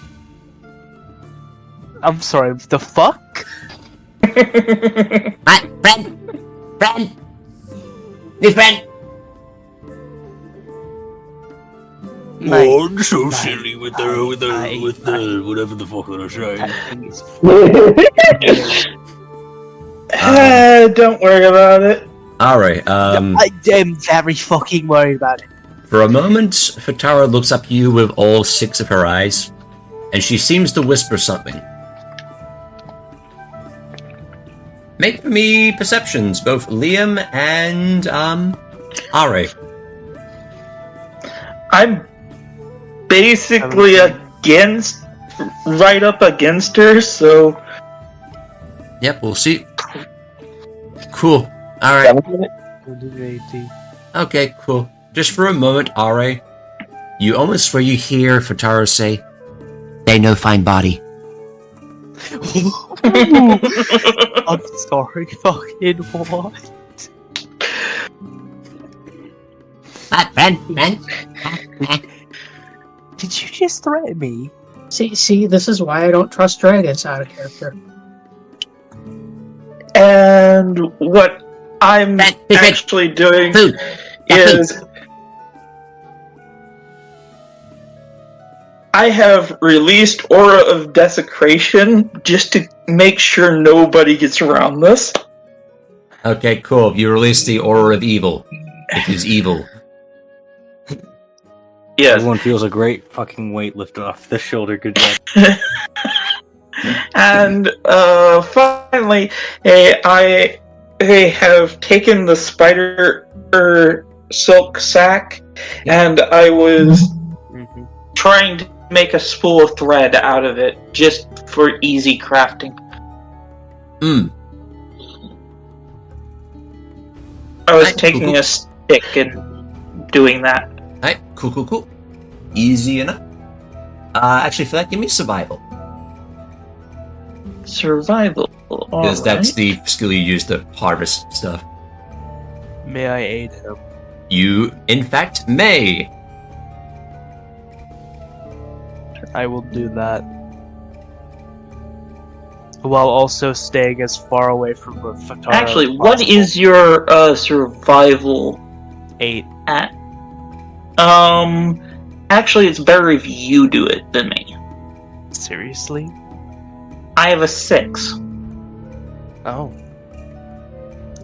I'm sorry, the fuck? Friend! New friend! Oh, I'm so silly with the whatever the fuck did I say. Don't worry about it. Alright, I'm very fucking worried about it. for a moment, Fatara looks up at you with all 6 of her eyes, and she seems to whisper something. Make for me perceptions, both Liam and, Are. I'm basically right up against her, so... Yep, we'll see. Cool. Alright. 180. Okay, cool. Just for a moment, Are, you almost swear you hear Fatara say, "They no fine body." I'm sorry, fucking what? Friend. Did you just threaten me? See, this is why I don't trust dragons out of character. And what I'm actually doing is... I have released Aura of Desecration just to make sure nobody gets around this. Okay, cool. You release the Aura of Evil. It is evil. Yes. Everyone feels a great fucking weight lifted off their shoulder. Good job. And finally, I have taken the spider silk sack, and I was trying to make a spool of thread out of it, just for easy crafting. I was taking a stick and doing that. Alright, cool. Easy enough. Actually, for that, give me survival. Survival. Because that's the skill you use to harvest stuff. May I aid him? You, in fact, may. I will do that. While also staying as far away from the Fatara Actually, as what possible. is your survival 8. at? Actually, it's better if you do it than me. Seriously? I have a 6. Oh.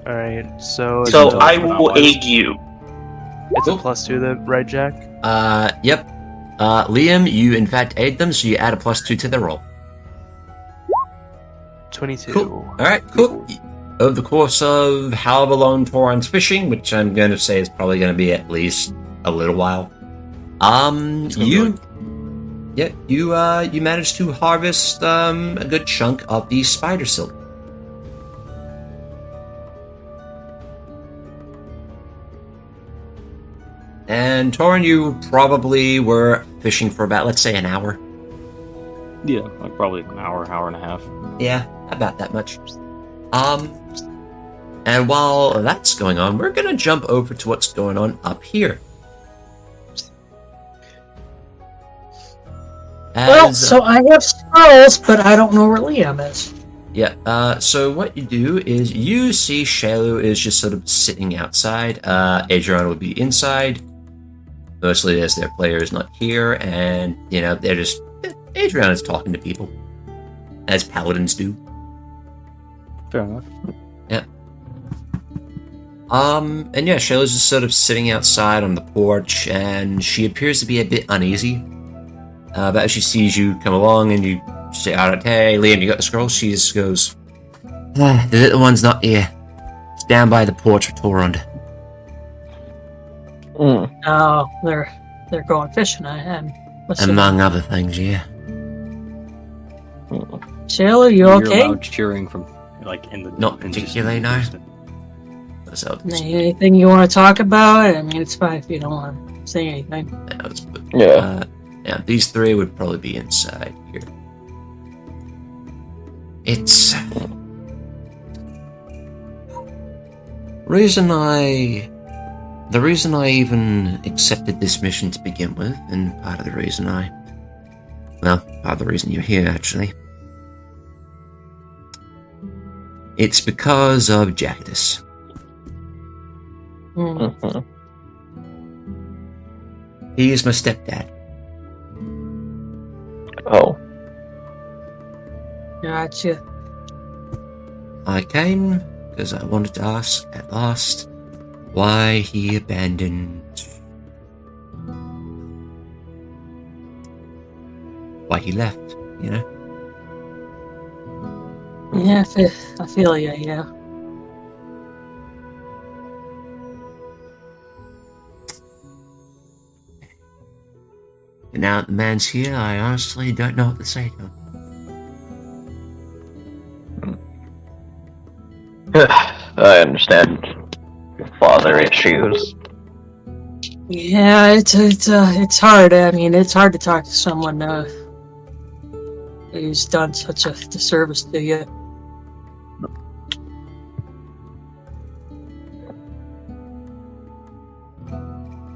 Alright, so... So it's I will aid you. It's a +2 then, right, Jack? Yep. Liam, you in fact aid them, so you add a +2 to their roll. 22. Cool. Alright, cool. Over the course of however long Torund's fishing, which I'm going to say is probably going to be at least a little while, you managed to harvest a good chunk of the spider silk. And Torund, you probably were fishing for about, let's say, an hour. Yeah, like probably an hour and a half. Yeah, about that much. And while that's going on, we're gonna jump over to what's going on up here. So I have spells, but I don't know where Liam is. Yeah, so what you do is you see Shailu is just sort of sitting outside. Adrianna would be inside. Mostly as their player is not here, and, they're just... Adrianna's talking to people. As paladins do. Fair enough. Yeah. And yeah, Shailu's just sort of sitting outside on the porch, and she appears to be a bit uneasy. But as she sees you come along and you say, "Alright, hey, Liam, you got the scroll?" She just goes, "The little one's not here. It's down by the porch of Torund." Oh, they're going fishing. Among other things, yeah. Shayla, you You're okay? loud cheering from, in the... Not particularly, no. So, Anything you want to talk about? I mean, it's fine if you don't want to say anything. Yeah, these 3 would probably be inside here. It's... The reason I even accepted this mission to begin with, and part of the reason you're here, actually. It's because of Jackatus. Mhm. He is my stepdad. Oh. Gotcha. I came because I wanted to ask at last why he abandoned. Why he left, you know? Yeah, I feel you, yeah. And now that the man's here, I honestly don't know what to say to him. I understand your father issues. Yeah, it's hard. I mean, it's hard to talk to someone who's done such a disservice to you.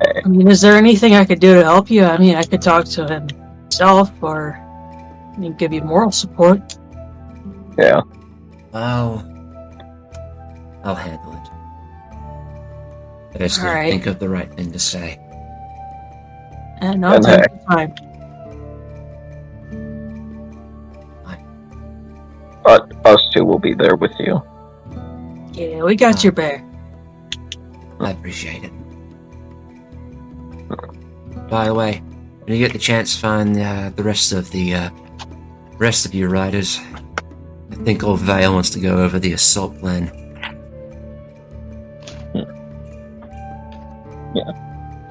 I mean, is there anything I could do to help you? I mean, I could talk to him myself, or give you moral support. Yeah. I'll handle it. I just need to Alright. think of the right thing to say. And no, take your time. But us two will be there with you. Yeah, we got your back. I appreciate it. By the way, when you get the chance to find the rest of you riders, I think old Vale wants to go over the assault plan.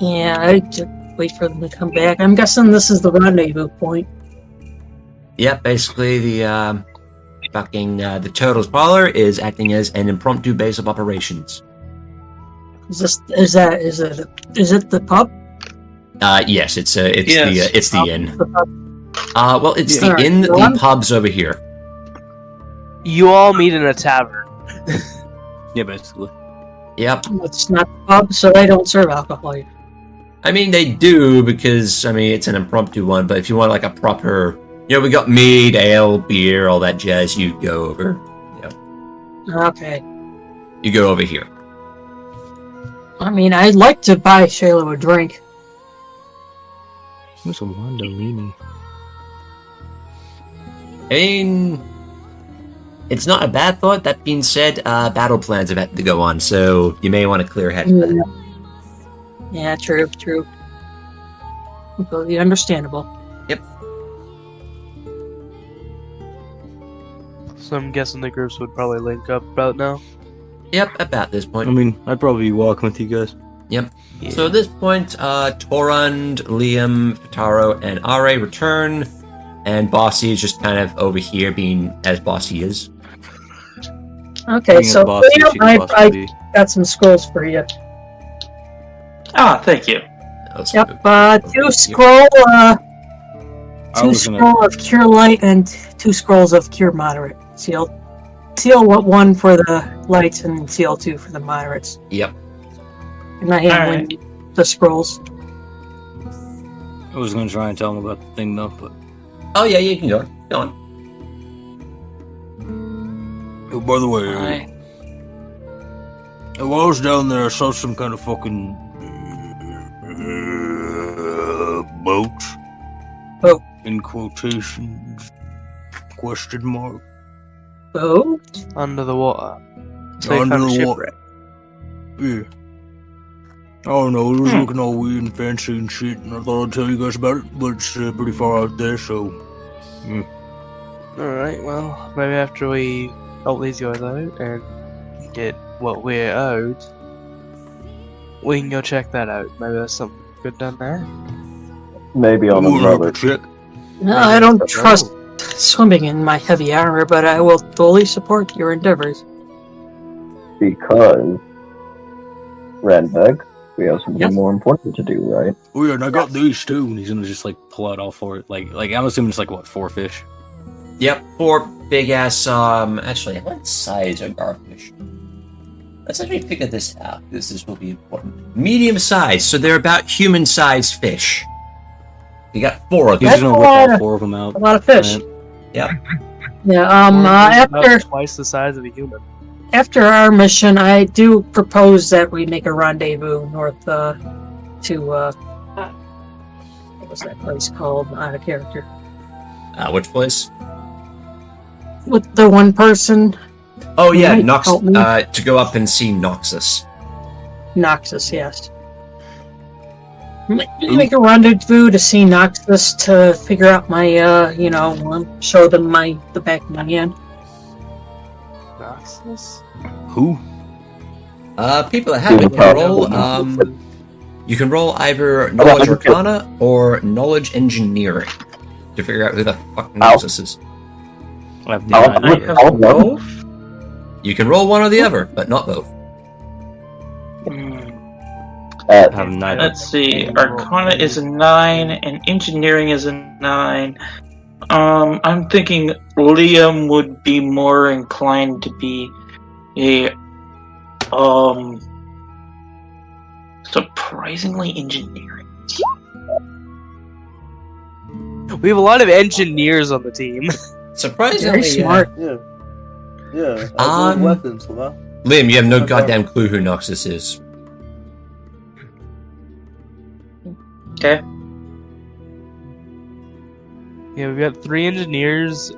Yeah, I just wait for them to come back. I'm guessing this is the rendezvous point. Yep, basically the the Turtles Parlor is acting as an impromptu base of operations. Is it the pub? Yes, it's Yes. the inn. The pub. Well, it's Yeah. the inn. Go The on. pub's over here. You all meet in a tavern. Yeah, basically. Yep. It's not the pub, so they don't serve alcohol here. I mean, they do because it's an impromptu one. But if you want like a proper, we got mead, ale, beer, all that jazz. You go over. Okay. You go over here. I mean, I'd like to buy Shayla a drink. Who's a Wandolini? I mean, it's not a bad thought. That being said, battle plans have had to go on, so you may want to clear head for that. Yeah, true. Completely understandable. So I'm guessing the groups would probably link up about now. Yep, about this point. I mean, I'd probably be walking with you guys. Yep. So at this point, Torund, Liam, Fitaro, and Are return, and Bossy is just kind of over here being as Bossy is. Okay, Being so a boss, Liam, she can I possibly- got some scrolls for you. Ah, thank you. Yep, two was scroll gonna- of Cure Light and 2 scrolls of Cure Moderate. Seal 1 for the lights and seal 2 for the moderates. Yep. And I handling the scrolls. I was gonna try and tell him about the thing though, but Oh yeah, you can go. Go on. Oh, by the way, Alright. while I was down there, I saw some kind of fucking boat. Boat. In quotations. Question mark. Boat? Under the water. So you Under found a the water. shipwreck. Yeah. I don't know, it was looking all weird and fancy and shit, and I thought I'd tell you guys about it, but it's pretty far out there, so. Alright, well, maybe after we help these guys out and get what we're owed, we can go check that out. Maybe there's something good done there. Maybe on We'll have another. to check. No, I don't trust swimming in my heavy armor, but I will fully support your endeavors. Because Ranveig, we have something Yes. more important to do, right? Oh yeah, and I got these too. he's gonna just like pull out all 4. Like I'm assuming it's like what 4 fish. Yep. 4 big ass. Actually, what size are garfish? Let's actually figure this out. This will be important. Medium size, so they're about human-sized fish. You got 4 of He's them. just gonna a whip lot all of- 4 of them out. A lot of fish. and- Yep. Yeah, About twice the size of a human. after our mission, I do propose that we make a rendezvous north to what was that place called? Out of character. Which place? With the one person, Oh yeah, might Nox. help me. To go up and see Noxus. Noxus, yes. Make a rendezvous to see Noxus to figure out my, show them the back of my hand. Noxus? Who? People that have it can roll. You can roll either Knowledge Arcana or Knowledge Engineering to figure out who the fuck Noxus is. I have no idea. I have both. You can roll one or the other, but not both. I have neither. Let's see. Arcana is a 9, and Engineering is a 9. I'm thinking Liam would be more inclined to be a surprisingly engineering. We have a lot of engineers on the team. Surprisingly, Very smart. Yeah. Yeah. I build weapons, hello? Liam, you have no goddamn clue who Noxus is. Okay. Yeah, we've got 3 engineers,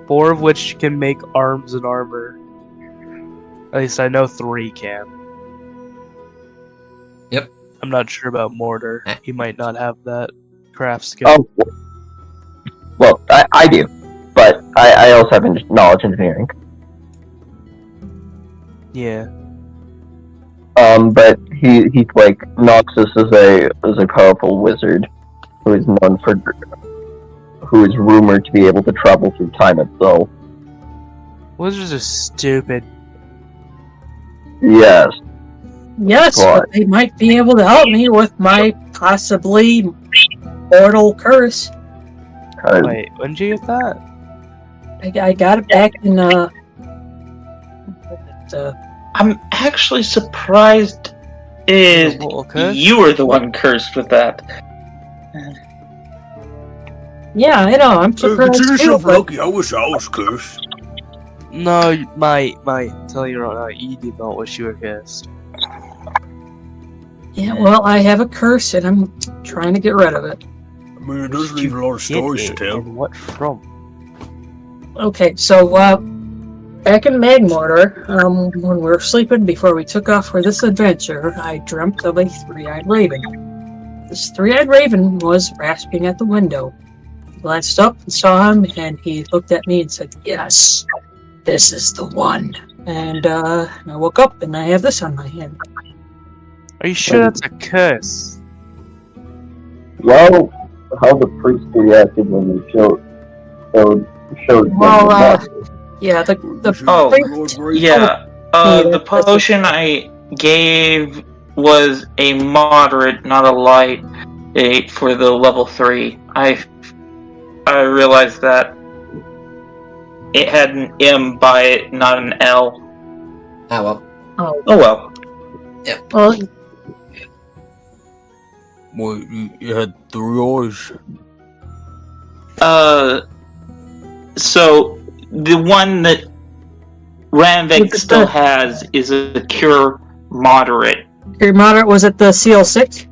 4 of which can make arms and armor. At least I know 3 can. Yep. I'm not sure about Mortar. He might not have that craft skill. Oh, well, I do, but I also have knowledge engineering. Yeah. But he's like Noxus is a powerful wizard who is known for who is rumored to be able to travel through time itself. Wizards are stupid. Yes. Yes, What? but they might be able to help me with my possibly mortal curse. Wait, when did you get that? I got it back in I'm actually surprised you were the one cursed with that. yeah, I know. I'm surprised Consider too. yourself But lucky. I wish I was cursed. No, my telling you right now, you did not wish you were cursed. yeah, well, I have a curse and I'm trying to get rid of it. I mean, it does leave a lot of stories to tell. And what from? Okay, so back in Magmortar, when we were sleeping before we took off for this adventure, I dreamt of a 3-eyed raven. This 3-eyed raven was rasping at the window. I glanced up and saw him, and he looked at me and said, "Yes, this is the one." And I woke up and I have this on my hand. Are you sure that's a curse? Well, how the priest reacted when they showed Well, yeah, the Oh, priest- Yeah. The potion I gave was a moderate, not a light, for the level 3. I realized that it had an M by it, not an L. Ah well. Oh, Oh well. well, Well, you had 3 eyes. So the one that Ranveig It's still the- has is a cure moderate. your moderate was at the CL6?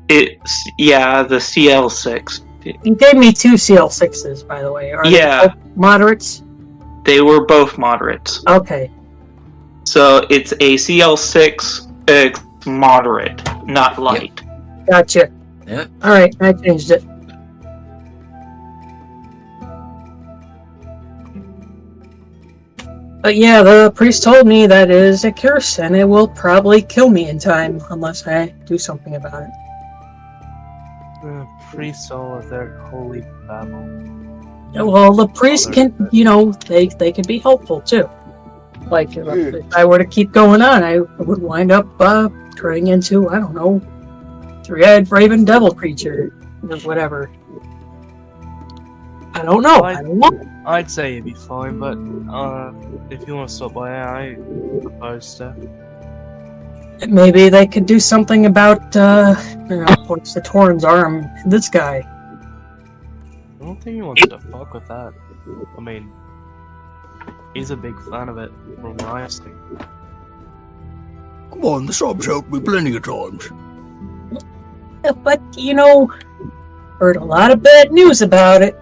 It's the CL6. You gave me 2 CL6s, by the way. Are they Yeah. both moderates? They were both moderates. Okay. So it's a CL6 moderate, not light. Gotcha. Yeah. Alright, I changed it. But yeah, the priest told me that it is a curse, and it will probably kill me in time unless I do something about it. Priests all of their holy babble. Well, the priest can, they can be helpful too. Like, if I were to keep going on, I would wind up turning into, I don't know, 3-eyed raven devil creature, or whatever. I don't know. I don't know. I'd say you'd be fine, but if you want to stop by, I propose to. Maybe they could do something about, what's the Torund's arm? This guy. I don't think he wants to fuck with that. I mean, he's a big fan of it from what I've seen. Come on, the sub's helped me plenty of times. But, heard a lot of bad news about it.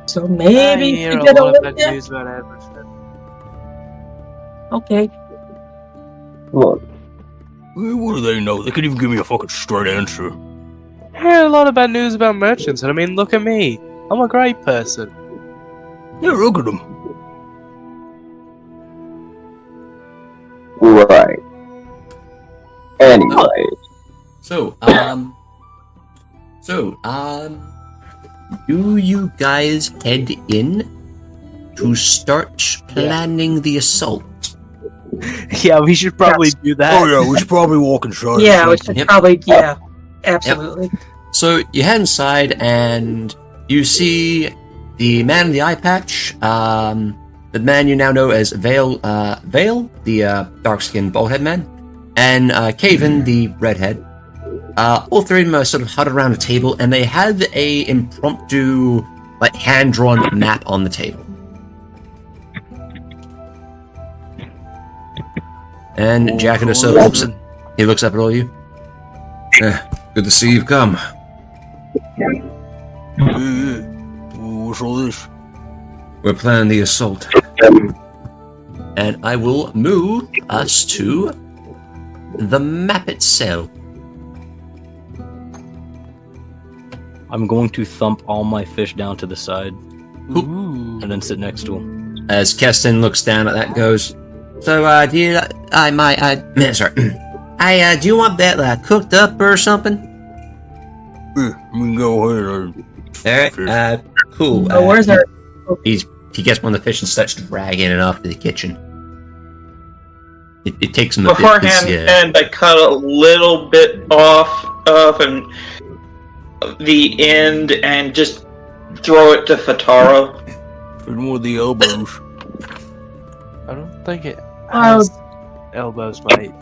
So maybe I you hear could a get a lot of little bad bit. news about everything. Okay. Look, What do they know? They could even give me a fucking straight answer. I hear a lot of bad news about merchants, and I mean, look at me. I'm a great person. Yeah, look at them. right. Anyway, do you guys head in to start planning the assault? Yeah, we should probably do that. Oh yeah, we should probably walk inside. Yeah, we should Yep. probably, absolutely. So you head inside and you see the man in the eye patch, the man you now know as Vale, the dark-skinned bald-head man, and Caven, the redhead. All three of them are sort of huddled around a table, and they have a impromptu, hand-drawn map on the table. And Jack and so looks up at all of you. Good to see you've come. Yeah. What's all this? We're planning the assault. And I will move us to the map itself. I'm going to thump all my fish down to the side Ooh. and then sit next to him. As Keston looks down at that, goes, "So, do you, do you want that cooked up or something?" Yeah, we can go ahead. Alright, cool. Oh, where's our... He gets one of the fish and starts dragging it off to the kitchen. It takes him a bit. Beforehand, and I cut a little bit off and the end and just throw it to Fataro. For more of the elbows. I don't think it Oh. has elbows, mate.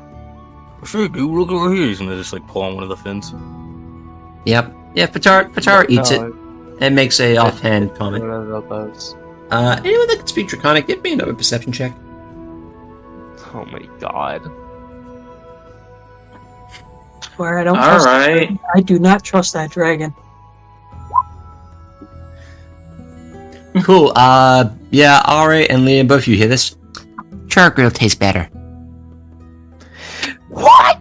Sure, dude, look over here. He's gonna just pull on one of the fins. Yep. Yeah, Fatara eats it No, and makes a offhand I comment. don't have elbows. Anyone that can speak Draconic, give me another perception check. Oh my god. Where I don't trust Alright. I do not trust that dragon. Cool. Yeah, Ari and Liam, both of you hear this. Char grill tastes better. What?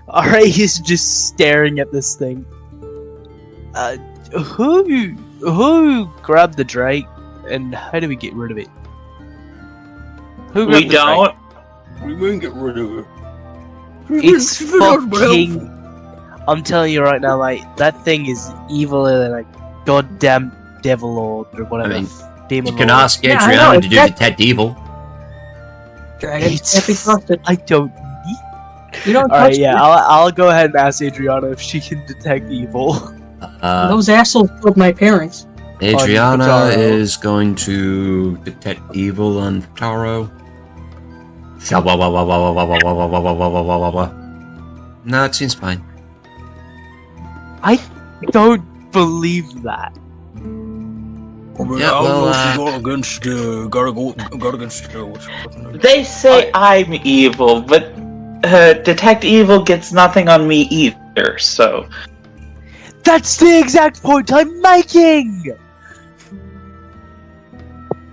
Alright, he's just staring at this thing. Who grabbed the drake, and how do we get rid of it? Who grabbed We the drake? don't. We can get rid of it. It's She's been out of my fucking. help. I'm telling you right now, like that thing is eviler than a goddamn devil lord or whatever. I mean, demon You can lord. ask Yeah, I Adrianna know, to do the Tet Evil. Dragons can't be trusted. I don't. You don't Alright, touch yeah, them. I'll go ahead and ask Adrianna if she can detect evil. Those assholes killed my parents. Adrianna Fataro. is going to detect evil on Taro. No, it seems fine. I don't believe that. I mean, Yeah, I don't well, know if she got against, got against, what's it fucking name? They say I'm evil, but Detect Evil gets nothing on me either, so. That's the exact point I'm making!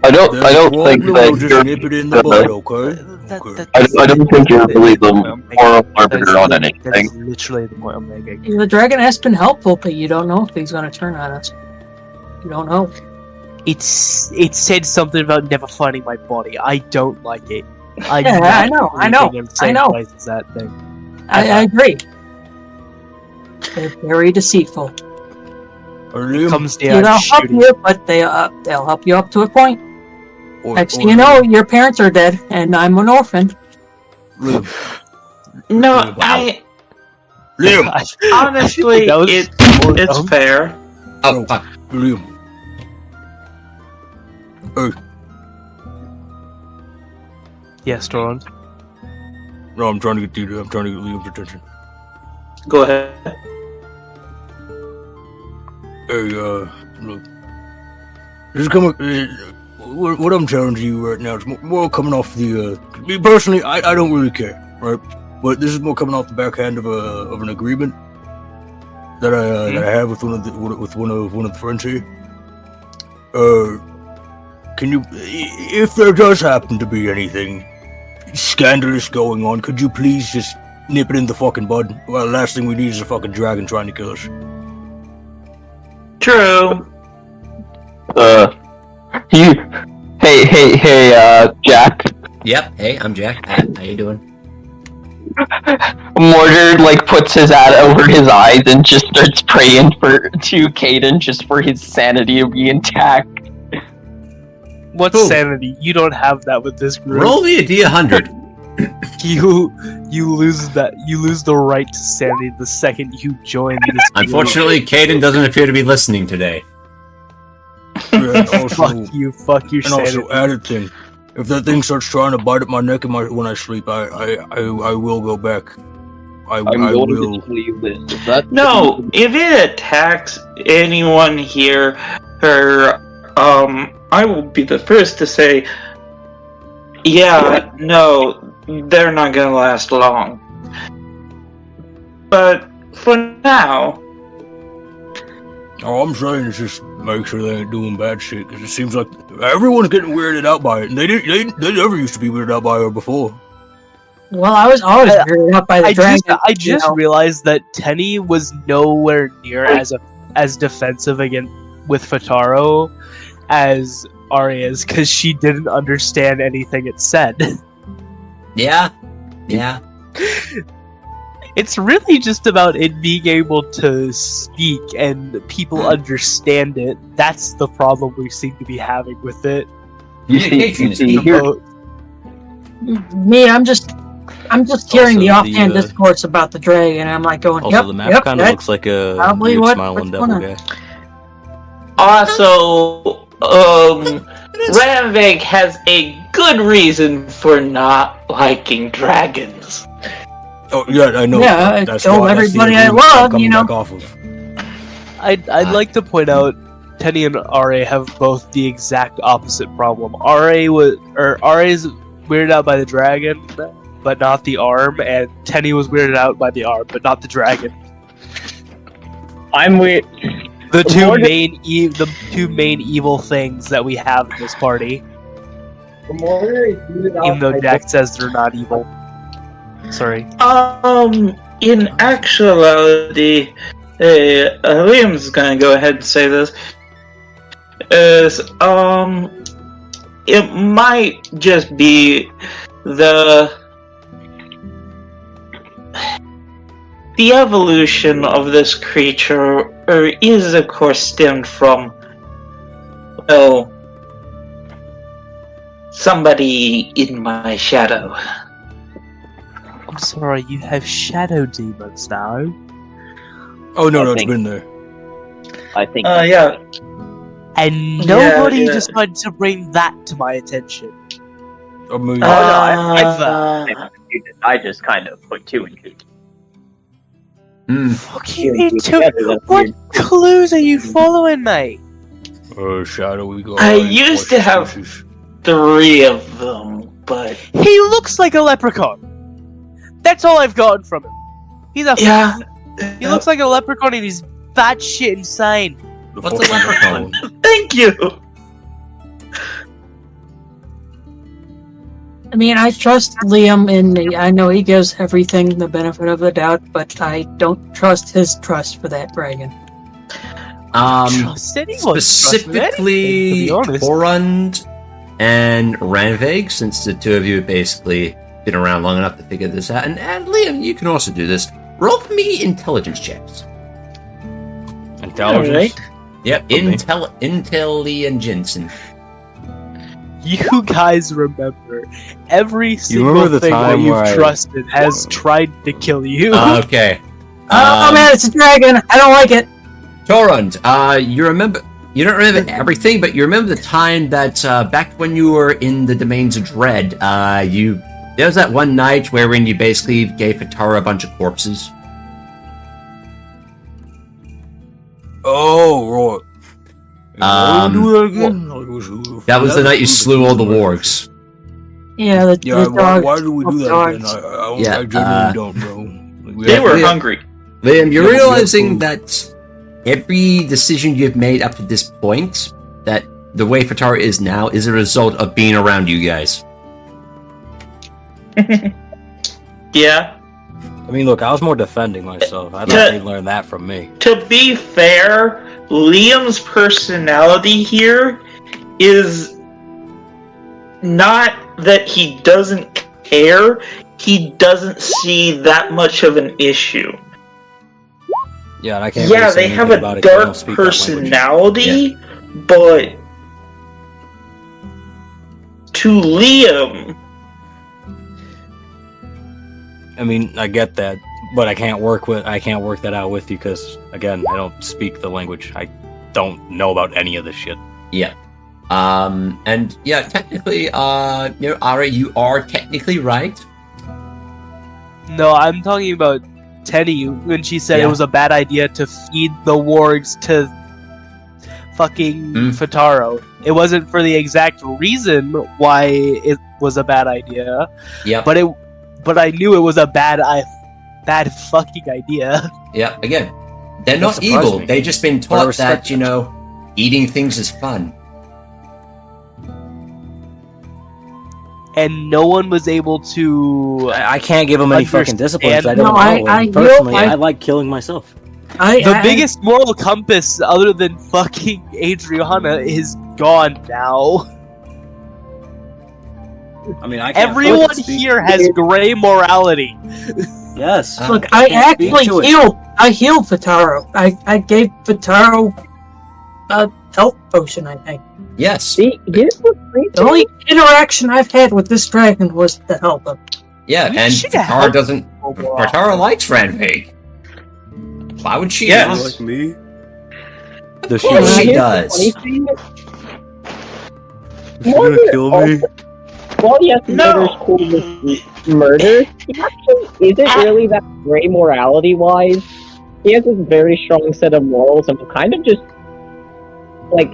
I don't Then think probably that we'll just you're. nip it in the bud, okay? Okay. I don't think you're really the moral arbiter on That anything. is literally the point I'm making. The dragon has been helpful, but you don't know if he's going to turn on us. You don't know. It said something about never finding my body. I don't like it. I'm Yeah, not I know, I know, living in the same I know. place as that thing. I agree. They're very deceitful. Liam, Comes You down know, help shooting. you, but they'll help you up to a point. Next thing you know, your parents are dead, and I'm an orphan. Liam, No, I. Liam, Honestly, That was more it's dumb. fair. Oh, fuck. Liam. Hey, Yes, Torund. no, I'm trying to get Liam's attention. Go ahead. Hey, look. This is coming. What I'm telling to you right now is more coming off the. Me personally, I don't really care, right? But this is more coming off the backhand of an agreement that I have with one of the friends here. Can you, if there does happen to be anything scandalous going on, could you please just nip it in the fucking bud? Well, the last thing we need is a fucking dragon trying to kill us. True. Hey, Jack. Yep. Hey, I'm Jack. How you doing? Mortar puts his hat over his eyes and just starts praying to Caden just for his sanity to be intact. What's Ooh. sanity? You don't have that with this group. Roll me a D100. You lose that. You lose the right to sanity the second you join this. Unfortunately, Caden doesn't appear to be listening today. Yeah, also, Fuck you, and sanity. also, added thing, if that thing starts trying to bite at my neck when I sleep, I will go back. I will. Leave this. Is that No, if it attacks anyone here, I will be the first to say, yeah, no, they're not gonna last long. But for now, All I'm saying is just make sure they ain't doing bad shit, because it seems like everyone's getting weirded out by it, and they never used to be weirded out by her before. Well, I was always weirded out by the dragon. I just realized that Teni was nowhere near as defensive again with Fataro as Arya is, because she didn't understand anything it said. Yeah. It's really just about it being able to speak and people understand it. That's the problem we seem to be having with it. Communication is key. Me, I'm just hearing the Also, offhand discourse about the dragon, and I'm like going, Also, yep, the map yep, kind of that- looks like a probably weird what's smiling going devil on. guy. also, Ranveig has a good reason for not liking dragons. Oh yeah, I know. Yeah, I That's told why- that's the everybody I agreement I'm love, coming you know. back off of. I'd like to point out Teni and Ra have both the exact opposite problem. Ra's weirded out by the dragon, but not the arm, and Teni was weirded out by the arm, but not the dragon. I'm weird. The two Mortar- two main evil things that we have in this party. Even though Jack says they're not evil. Sorry. In actuality, Liam's gonna go ahead and say this. It might just be the evolution of this creature is, of course, stemmed from, well, somebody in my shadow. I'm sorry, you have shadow demons now. Oh no, I no, it's think- been there. I think. Yeah. And nobody yeah. decided to bring that to my attention. I mean, I just kind of put two and two. Fucking What clues are you following, mate? shadowy guy. I used to have species. 3 of them, but He looks like a leprechaun. That's all I've gotten from him. yeah. He looks like a leprechaun and he's batshit insane. The What's a fucking leprechaun? Thank you. I mean, I trust Liam, and I know he gives everything the benefit of the doubt, but I don't trust his trust for that dragon. Trust anyone. Specifically, trust anything, to be honest. Torund and Ranveig, since the two of you have basically been around long enough to figure this out, and Liam, you can also do this. Roll for me intelligence checks. Intelligence. Alright. Yep, Okay. intelligence. You guys remember every single remember the thing that time where you've I- trusted has tried to kill you. Okay. Oh man, it's a dragon! I don't like it! Torund, you don't remember everything, but you remember the time that back when you were in the Domains of Dread, there was that one night wherein you basically gave Fatara a bunch of corpses. Oh, right. Do that again? That was the night you slew all the wargs. Yeah, the dog. Why do we do that again? Yeah, I genuinely don't know. They were hungry. Liam, you're realizing that every decision you've made up to this point, that the way Fatara is now, is a result of being around you guys. Yeah. I mean, look, I was more defending myself. I thought they learned that from me. To be fair, Liam's personality here is not that he doesn't care, he doesn't see that much of an issue. Yeah, and I can't. Yeah, really say they have anything a about it 'cause I don't dark speak that language. personality, but to Liam, I mean, I get that, but I can't work that out with you because, again, I don't speak the language. I don't know about any of this shit. Yeah. And yeah, technically, Ari, you are technically right. No, I'm talking about Teni when she said it was a bad idea to feed the wargs to fucking Fataro. It wasn't for the exact reason why it was a bad idea. Yeah. But I knew it was a bad fucking idea. Yeah, again, they're not surprised evil. me. They've just been But I taught respect that, eating things is fun. And no one was able to. I can't give them any fucking discipline. 'Cause I don't No, know. I- And personally, I- I like killing myself. The biggest moral compass, other than fucking Adrianna, is gone now. I mean, I can't Everyone fucking speak. here has gray morality. Yes. Look, I can't speak actually to it. healed. I healed Fataro. I gave Fataro a health potion, I think. Yes. See, here's what's crazy. The only interaction I've had with this dragon was to help him. Yeah, You and should Fatara help doesn't. Fatara likes Ranveig. Why would she? Yes. not? Like me? Of she course she Here's the does. funny thing. She's gonna kill me? While yes, No. murder's cool with murder, he actually isn't really that gray morality-wise. He has this very strong set of morals, and will kind of just like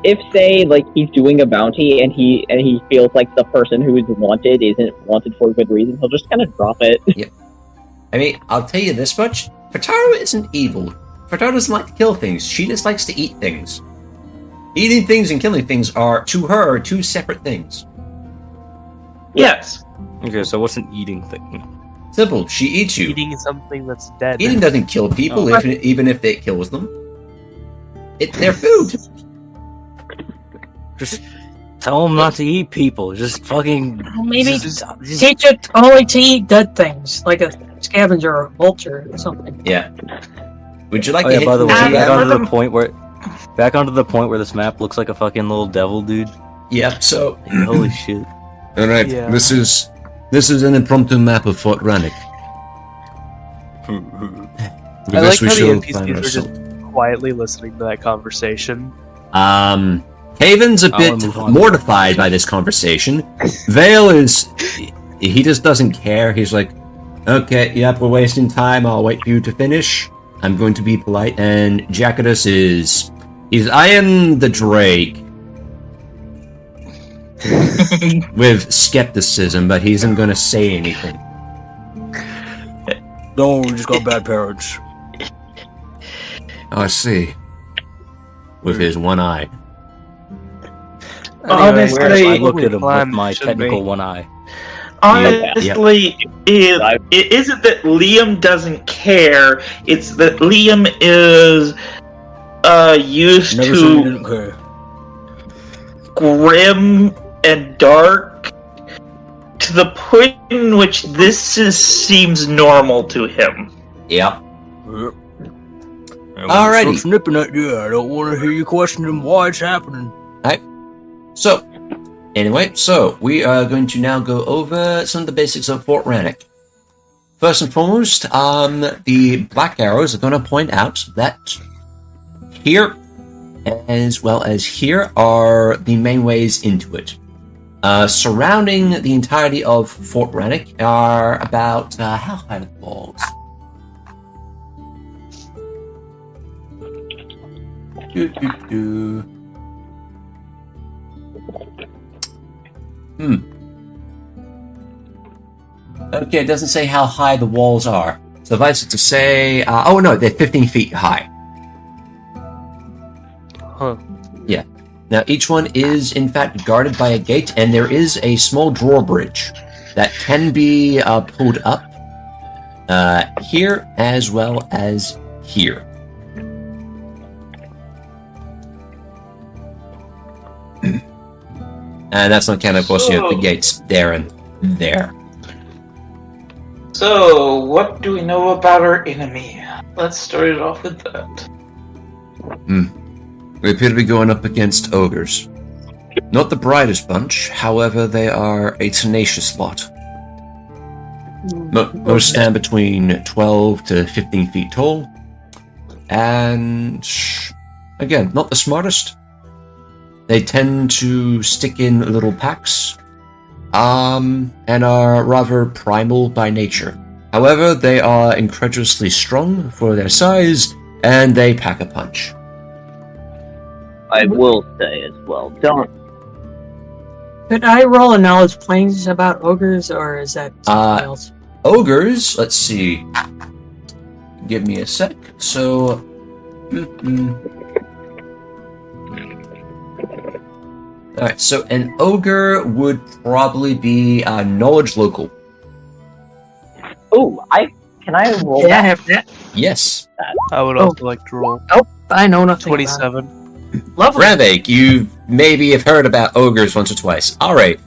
if say like he's doing a bounty and he feels like the person who is wanted isn't wanted for a good reason, he'll just kind of drop it. I mean, I'll tell you this much: Fatara isn't evil. Fatara doesn't like to kill things. She just likes to eat things. Eating things and killing things are, to her, two separate things. yes. Okay, so what's an eating thing? Simple. She eats you. Eating something that's dead. Eating doesn't kill people, Oh. even if it kills them. They're food. Just tell them not to eat people. Just fucking. Maybe just- teach it only to eat dead things, like a scavenger or a vulture or something. Yeah. Would you like Oh to yeah, hit by the way, the back onto the point where this map looks like a fucking little devil dude. Yep. So, Holy shit. all right. Yeah. This is an impromptu map of Fort Rannick. I like how the NPCs were just quietly listening to that conversation. Haven's a I bit wanna move on. mortified by this conversation. Vale he just doesn't care. He's like, okay, yep, we're wasting time. I'll wait for you to finish. I'm going to be polite. And Jackatus he's eyeing the Drake with skepticism, but he isn't going to say anything. No, we just got bad parents. Oh, I see. With his one eye. Honestly, I looked at him with my Should technical be. one eye. Honestly, it isn't that Liam doesn't care. It's that Liam is used Never said you to didn't care. grim and dark to the point in which seems normal to him. Yep. Yep. And when Alrighty. you start snipping at you, I don't want to hear you questioning why it's happening. So, anyway, we are going to now go over some of the basics of Fort Rannick. First and foremost, the Black Arrows are going to point out that here, as well as here, are the main ways into it. Surrounding the entirety of Fort Rannick are about, how high are the walls? Okay, it doesn't say how high the walls are. Suffice it to say, oh no, they're 15 feet high. Huh. Yeah. Now, each one is, in fact, guarded by a gate, and there is a small drawbridge that can be pulled up here as well as here. And that's not counting, of course, the gates there and there. So, what do we know about our enemy? Let's start it off with that. We appear to be going up against ogres. Not the brightest bunch, however, they are a tenacious lot. Most stand between 12 to 15 feet tall. And, again, not the smartest. They tend to stick in little packs. And are rather primal by nature. However, they are incredulously strong for their size, and they pack a punch. I will say as well, don't. Could I roll a knowledge planes about ogres, or is that something else? Ogres, let's see. Give me a sec. So, Alright, so an ogre would probably be knowledge local. Oh, can I roll Yeah, I that? have that. Yes. I would also like to roll. I know nothing. 27. Lovely. Ranveig, you maybe have heard about ogres once or twice. Alright.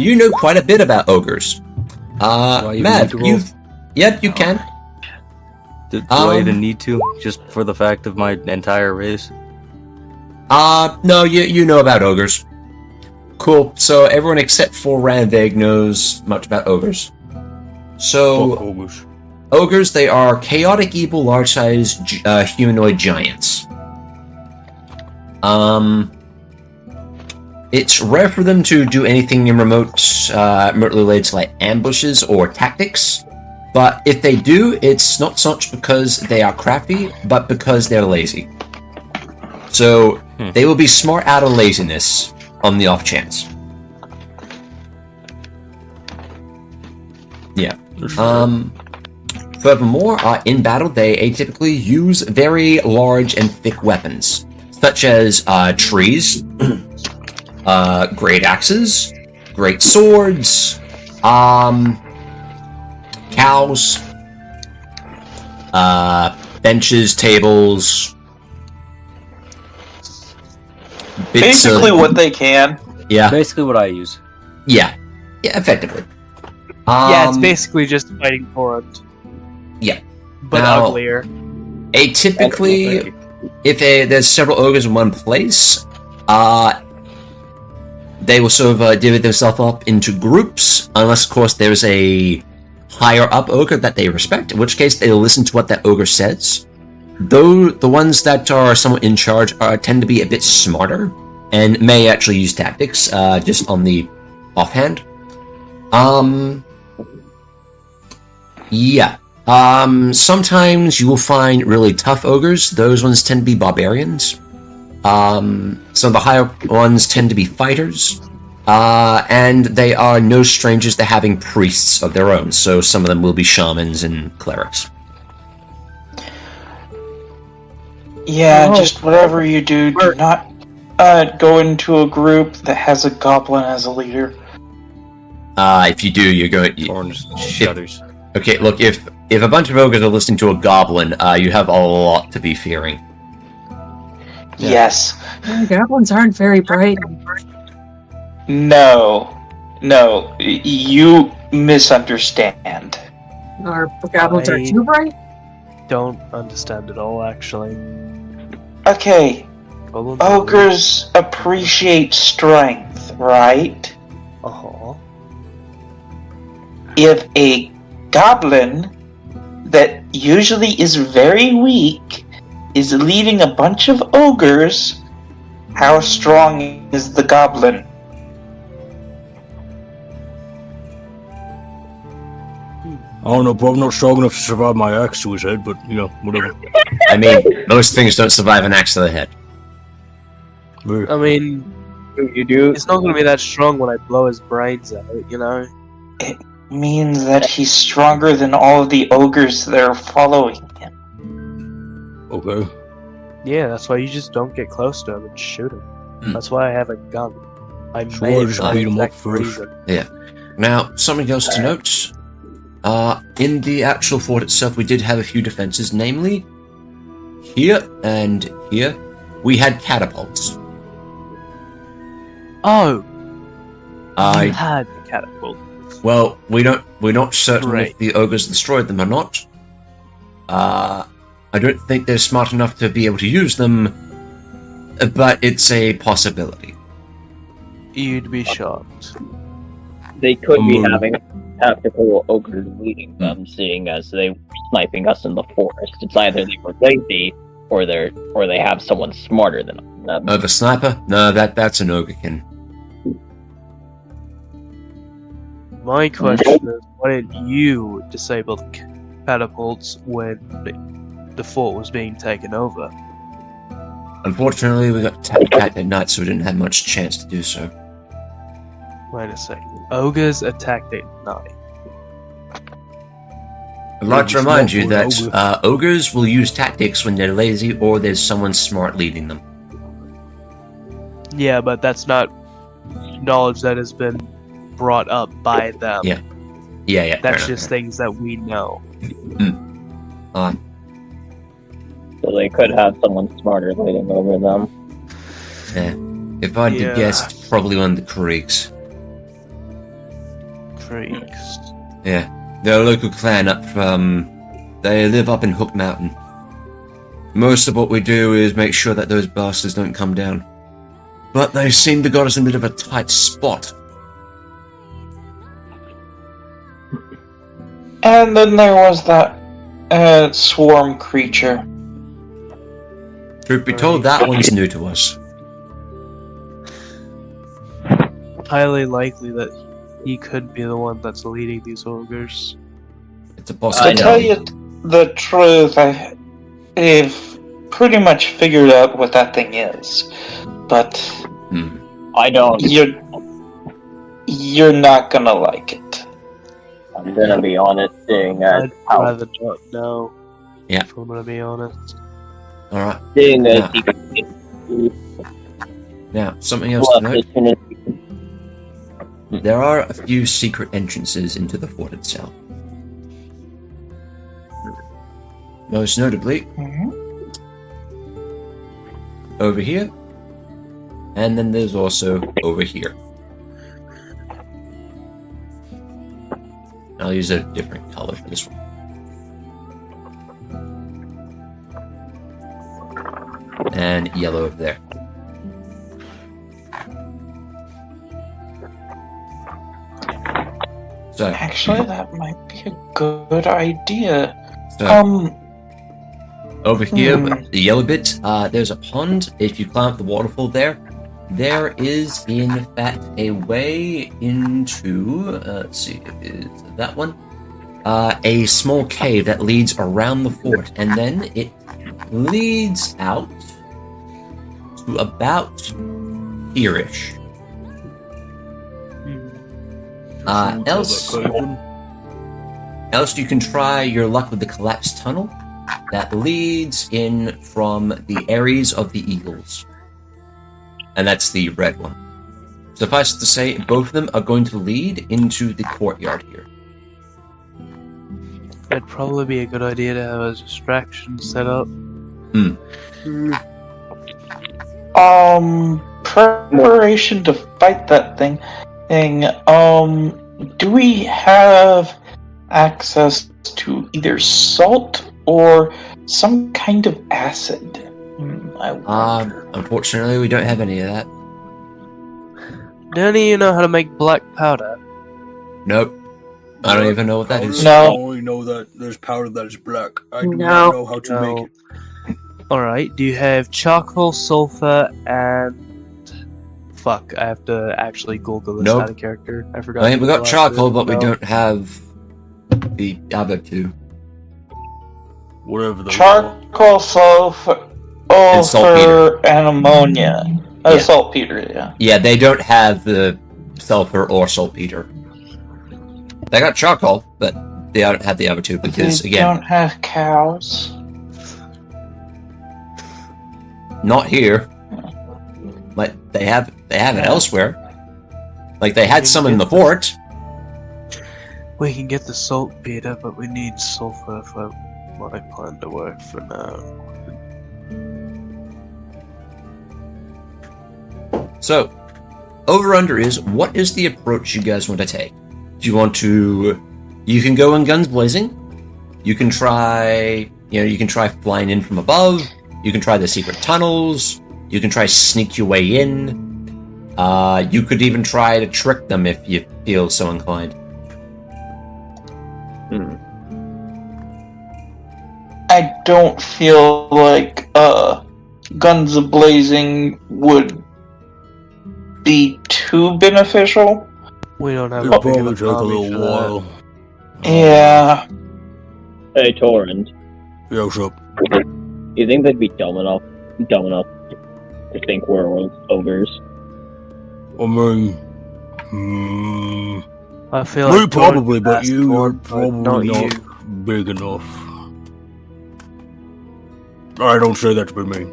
You know quite a bit about ogres. Mav, Yep, you can. Do I even need to? Just for the fact of my entire race? No, you know about ogres. Cool. So everyone except for Ranveig knows much about ogres. So, ogres, they are chaotic, evil, large-sized humanoid giants. It's rare for them to do anything in remotely related to like ambushes or tactics. But if they do, it's not so much because they are crafty, but because they're lazy. So they will be smart out of laziness on the off chance. Yeah. Furthermore, in battle, they atypically use very large and thick weapons, such as trees, great axes, great swords, cows, benches, tables, Basically what they can. Yeah. Basically what I use. Yeah, effectively. Yeah, it's basically just fighting Torund. Yeah. But Now, uglier. Atypically, if there's several ogres in one place, they will sort of divvy themselves up into groups, unless, of course, there's a higher-up ogre that they respect, in which case they'll listen to what that ogre says. Though the ones that are somewhat in charge tend to be a bit smarter, and may actually use tactics, just on the offhand. Yeah. Sometimes you will find really tough ogres. Those ones tend to be barbarians. Some of the higher ones tend to be fighters. And they are no strangers to having priests of their own, so some of them will be shamans and clerics. Yeah, just whatever you do, do not go into a group that has a goblin as a leader. If you do, you're going... Shudders. Okay, look, if a bunch of ogres are listening to a goblin, you have a lot to be fearing. Yeah. Yes. Goblins aren't very bright. No, you misunderstand. Our goblins are too bright? Don't understand at all, actually. Okay, ogres appreciate strength, right? Uh-huh. If a goblin that usually is very weak is leading a bunch of ogres, how strong is the goblin? don't know, probably not strong enough to survive my axe to his head, but, you know, whatever. I mean, most things don't survive an axe to the head. I mean, You do. it's not gonna be that strong when I blow his brains out, you know? It means that he's stronger than all of the ogres that are following him. Okay. Yeah, that's why you just don't get close to him and shoot him. That's why I have a gun. I So made I it just for beat him up that first. reason. Now, something else to note. In the actual fort itself, we did have a few defenses, namely, here and here, we had catapults. Oh, I you had the catapult. Well, we're not certain Right. if the ogres destroyed them or not. I don't think they're smart enough to be able to use them, but it's a possibility. You'd be shocked. They could be having tactical ogres leading them, seeing as they were sniping us in the forest. It's either they were lazy, or they have someone smarter than them. The sniper? No, that's an ogrekin. My question is, why didn't you disable the catapults when the fort was being taken over? Unfortunately, we got attacked at night, so we didn't have much chance to do so. Wait a second. Ogres attacked at night. I'd like to remind you that Smart for an ogres will use tactics when they're lazy or there's someone smart leading them. Yeah, but that's not knowledge that has been brought up by them. Yeah. Yeah. That's fair just things that we know. enough. So they could have someone smarter leading over them. If I had Yeah. to guess, it's probably one of the Creeks. Freaks. Yeah. They're a local clan up from... They live up in Hook Mountain. Most of what we do is make sure that those bastards don't come down. But they seem to got us in a bit of a tight spot. And then there was that swarm creature. Truth be told, that one's new to us. Highly likely that he could be the one that's leading these ogres. It's a To possibility. tell you the truth, I've pretty much figured out what that thing is. But I don't. you're not gonna like it. I'm gonna be honest, seeing as I'd how rather not know. Yeah. If I'm gonna be honest. Alright. seeing as Yeah. he Now, something else to note. as soon as There are a few secret entrances into the fort itself. Most notably, over here, and then there's also over here. I'll use a different color for this one. And yellow over there. So, Actually, that might be a good idea. so over here, Hmm. the yellow bit, there's a pond. If you climb up the waterfall there is in fact a way into, let's see, is that one? A small cave that leads around the fort, and then it leads out to about here-ish. Else you can try your luck with the collapsed tunnel that leads in from the Ares of the Eagles. And that's the red one. Suffice it to say, both of them are going to lead into the courtyard here. It'd probably be a good idea to have a distraction set up. Preparation to fight that thing. Do we have access to either salt or some kind of acid? I wonder. Unfortunately, we don't have any of that. None of you know how to make black powder. Nope. I don't even know what that is. No. I only know that there's powder that is black. I do No. not know how to No. make it. Alright, do you have charcoal, sulfur, and... Fuck, I have to actually Google this Nope. out of character. I forgot. I mean, we to got Google charcoal, after. but we No. don't have The other two. Whatever they are. Charcoal, sulfur, And saltpeter. and ammonia. Yeah. Saltpeter, yeah. Yeah, they don't have the sulfur or saltpeter. They got charcoal, but they don't have the other two because, They again, don't have cows. not here. Like they have it elsewhere. Like they had some in the fort. We can get the saltpeter, but we need sulfur for my plan to work for now. So, over under is, what is the approach you guys want to take? Do you want to? You can go in guns blazing. You can try. You can try flying in from above. You can try the secret tunnels. You can try sneak your way in. You could even try to trick them if you feel so inclined. I don't feel like guns a-blazing would be too beneficial. We don't have It'll a big probably enough take a army little for that. while. Yeah. Hey, Torund, Yeah, what's up? you think they'd be dumb enough to think we're ogres? I mean, I feel we like probably, but asked you for are it, but probably not you. big enough. I don't say that to be mean.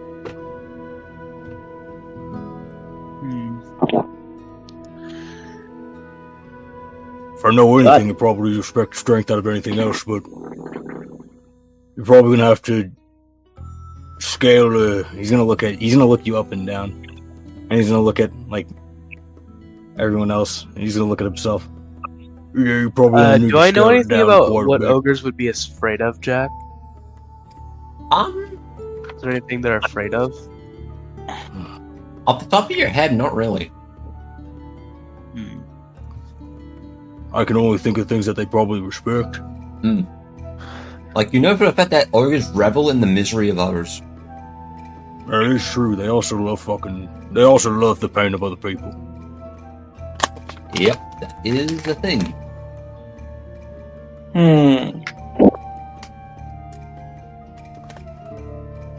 If I know anything, you probably expect strength out of anything else, but you're probably gonna have to scale. He's gonna look you up and down, and he's gonna look at like everyone else. And he's gonna look at himself. Yeah, you probably need Do to I know scale it anything down about quite a what bit. ogres would be afraid of, Jack? Is there anything they're afraid of? Off the top of your head, not really. I can only think of things that they probably respect. Like, for a fact that ogres revel in the misery of others. That is true. They also love They also love the pain of other people. Yep, that is the thing.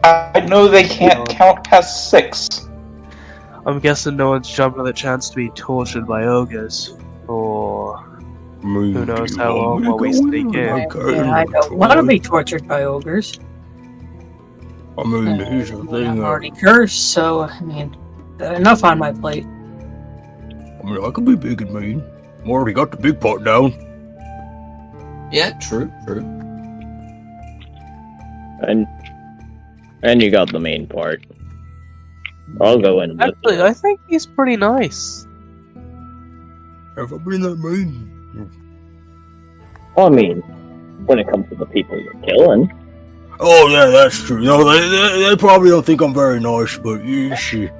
I know they can't count past 6. I'm guessing no one's jumping at the chance to be tortured by ogres. Or who knows how long while we sneak in. I don't want to be tortured by ogres. I mean, here's the I'm thing. already cursed, so, I mean, enough on my plate. I could be big and mean. I already got the big part down. Yeah, true. And you got the main part. I'll go in with Actually, I think he's pretty nice. Have I been that mean? Well, I mean, when it comes to the people you're killing. Oh, yeah, that's true. No, they probably don't think I'm very nice, but shit.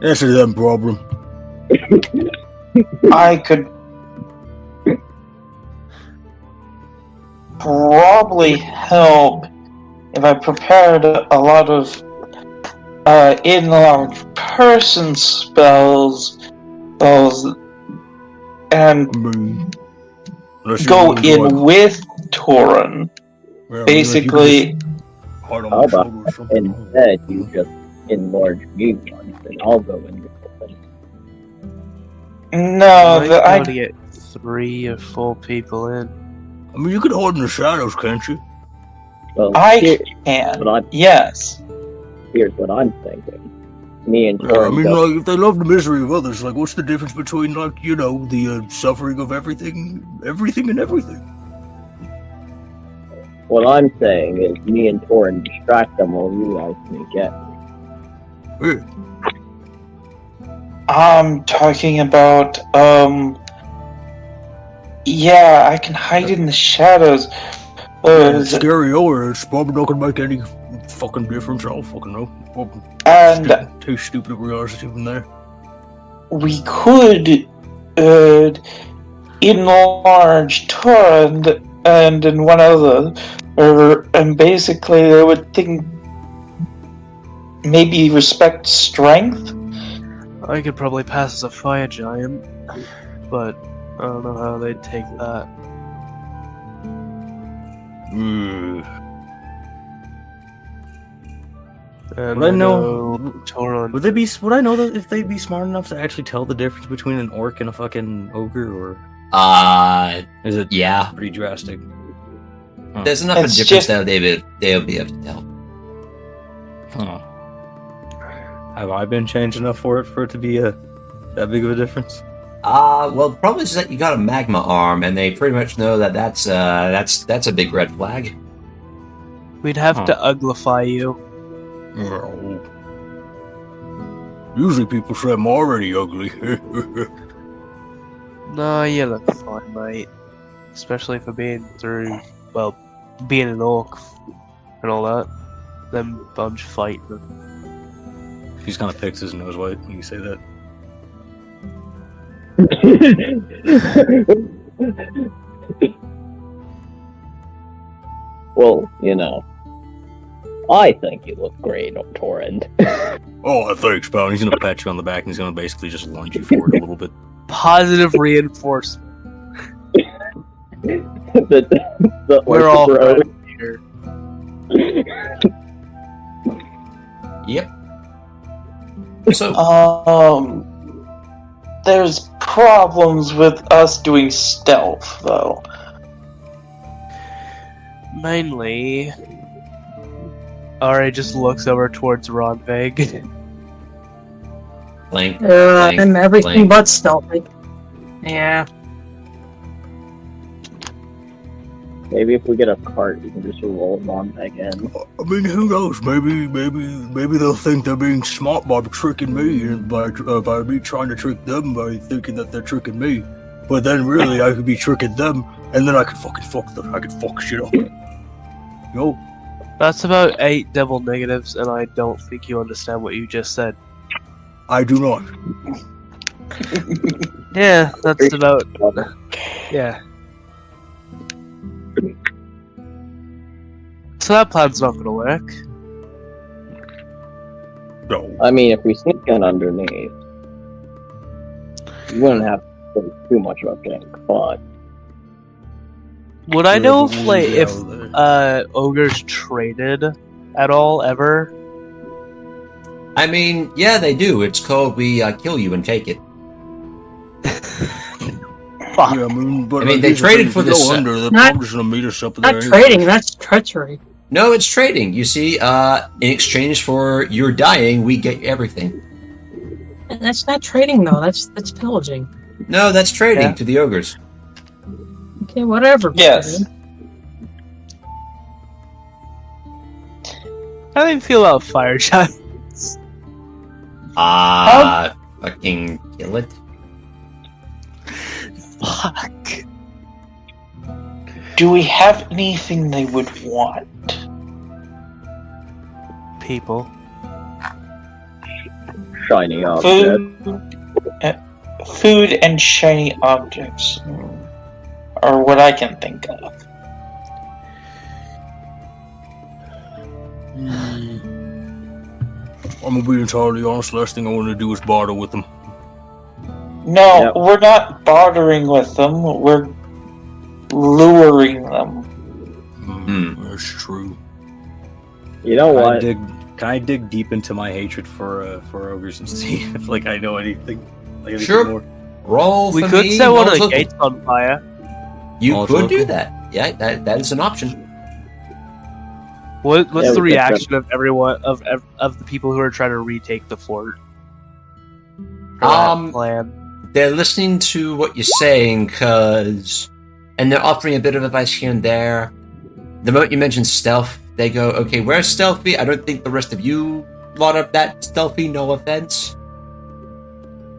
That's a them problem. I could probably help if I prepared a lot of enlarge person spells, and go in with Torun. Basically, How about instead you just enlarge me once, and I'll go in with them. no, You might be able to get 3 or 4 people in. I mean, you can hide in the shadows, can't you? Well, I can. Yes. Here's what I'm thinking. Me and Yeah, I Torun mean, go- like, if they love the misery of others, like, what's the difference between, like, the suffering of everything and everything? What I'm saying is me and Torun distract them while you guys sneak in. I'm talking about, yeah, I can hide in the shadows. It's scary over. It's probably not gonna make any fucking difference. I don't fucking know. And too stupid of realities even there. we could enlarge Torund and in one other, and basically they would think maybe respect strength. I could probably pass as a fire giant, but I don't know how they'd take that. And Would I know? Torund. Would I know that if they'd be smart enough to actually tell the difference between an orc and a fucking ogre, or is it Yeah. pretty drastic? There's enough of a It's difference just- that they'll be able to tell. Huh. Have I been changed enough for it to be that big of a difference? Well, the problem is that you got a magma arm, and they pretty much know that that's a big red flag. We'd have to uglify you. Well, usually people say I'm already ugly. No, you look fine, mate. Especially for being being an orc and all that. Them bunch fighting. He just kind of picks his nose white when you say that. Well, you know, I think you look great, Torund. Oh, thanks, pal. He's gonna pat you on the back and he's gonna basically just lunge you forward a little bit. Positive reinforcement. the We're all bro. friends here. Yep. So, There's problems with us doing stealth, though. Mainly, Ari just looks over towards Ranveig. blank. I'm everything blank. but stealthy. Yeah. Maybe if we get a cart, we can just roll it on back in. I mean, who knows? Maybe they'll think they're being smart by tricking me, and by me trying to trick them by thinking that they're tricking me. But then, really, I could be tricking them, and then I could fuck them. I could fuck shit up. Yo, That's about 8 double negatives, and I don't think you understand what you just said. I do not. Yeah, that's about. Yeah. So that plan's not gonna work. No. I mean, if we sneak in underneath, you wouldn't have to do too much about getting caught. Would I know if, like, Yeah, if ogres traded at all ever? I mean, yeah, they do. It's called we kill you and take it. Fuck. Yeah, I mean, but I mean, like, they here's the traded thing, for if we this, go under, they're not- probably just gonna meet us up there. Not anyway. trading, that's treachery. No, it's trading. You see, in exchange for your dying, we get everything. That's not trading though, that's pillaging. No, that's trading Yeah. to the ogres. Okay, whatever. Yes. How do you feel about fire giants? Fucking kill it. Fuck. Do we have anything they would want? People. Shiny object. Food and shiny objects are what I can think of. I'm gonna be entirely honest. Last thing I want to do is barter with them. No, Yep. we're not bartering with them. We're luring them. That's true. You know what? Can I dig deep into my hatred for ogres and see if like I know anything? Like, anything Sure. more? Roll We for could me, set one of roll the for- gates on fire. You Roll could for- do that. Yeah, that is an option. What's Yeah, the we could reaction of everyone of the people who are trying to retake the fort? For that plan. They're listening to what you're saying, and they're offering a bit of advice here and there. The moment you mention stealth, they go, okay, we're stealthy. I don't think the rest of you lot are that stealthy, no offense.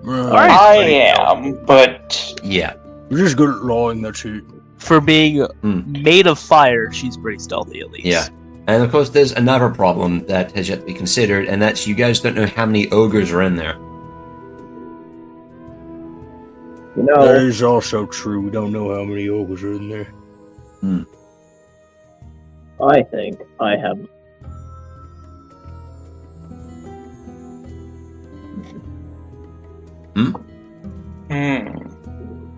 Alright. I am, but Yeah. We're just good at lying. That's it. For being Hmm. made of fire, she's pretty stealthy at least. Yeah. And of course, there's another problem that has yet to be considered, and that's you guys don't know how many ogres are in there. You That know, is also true. We don't know how many ogres are in there. I think I have. hmm.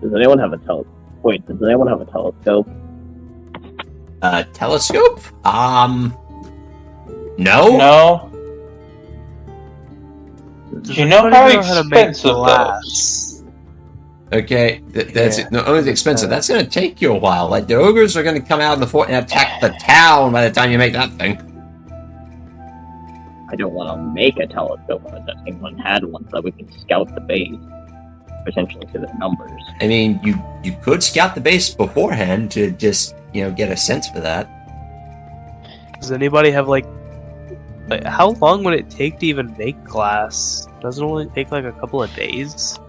Does anyone have a telescope? Wait, does anyone have a telescope? Telescope? No. No. Does You know anybody how how to make expensive glass? Okay, that's Yeah. not only expensive. That's going to take you a while. Like the ogres are going to come out in the fort and attack the town by the time you make that thing. I don't want to make a telescope unless anyone had one so that we can scout the base, potentially to the numbers. I mean, you could scout the base beforehand to just get a sense for that. Does anybody have like how long would it take to even make glass? Doesn't it only take like a couple of days?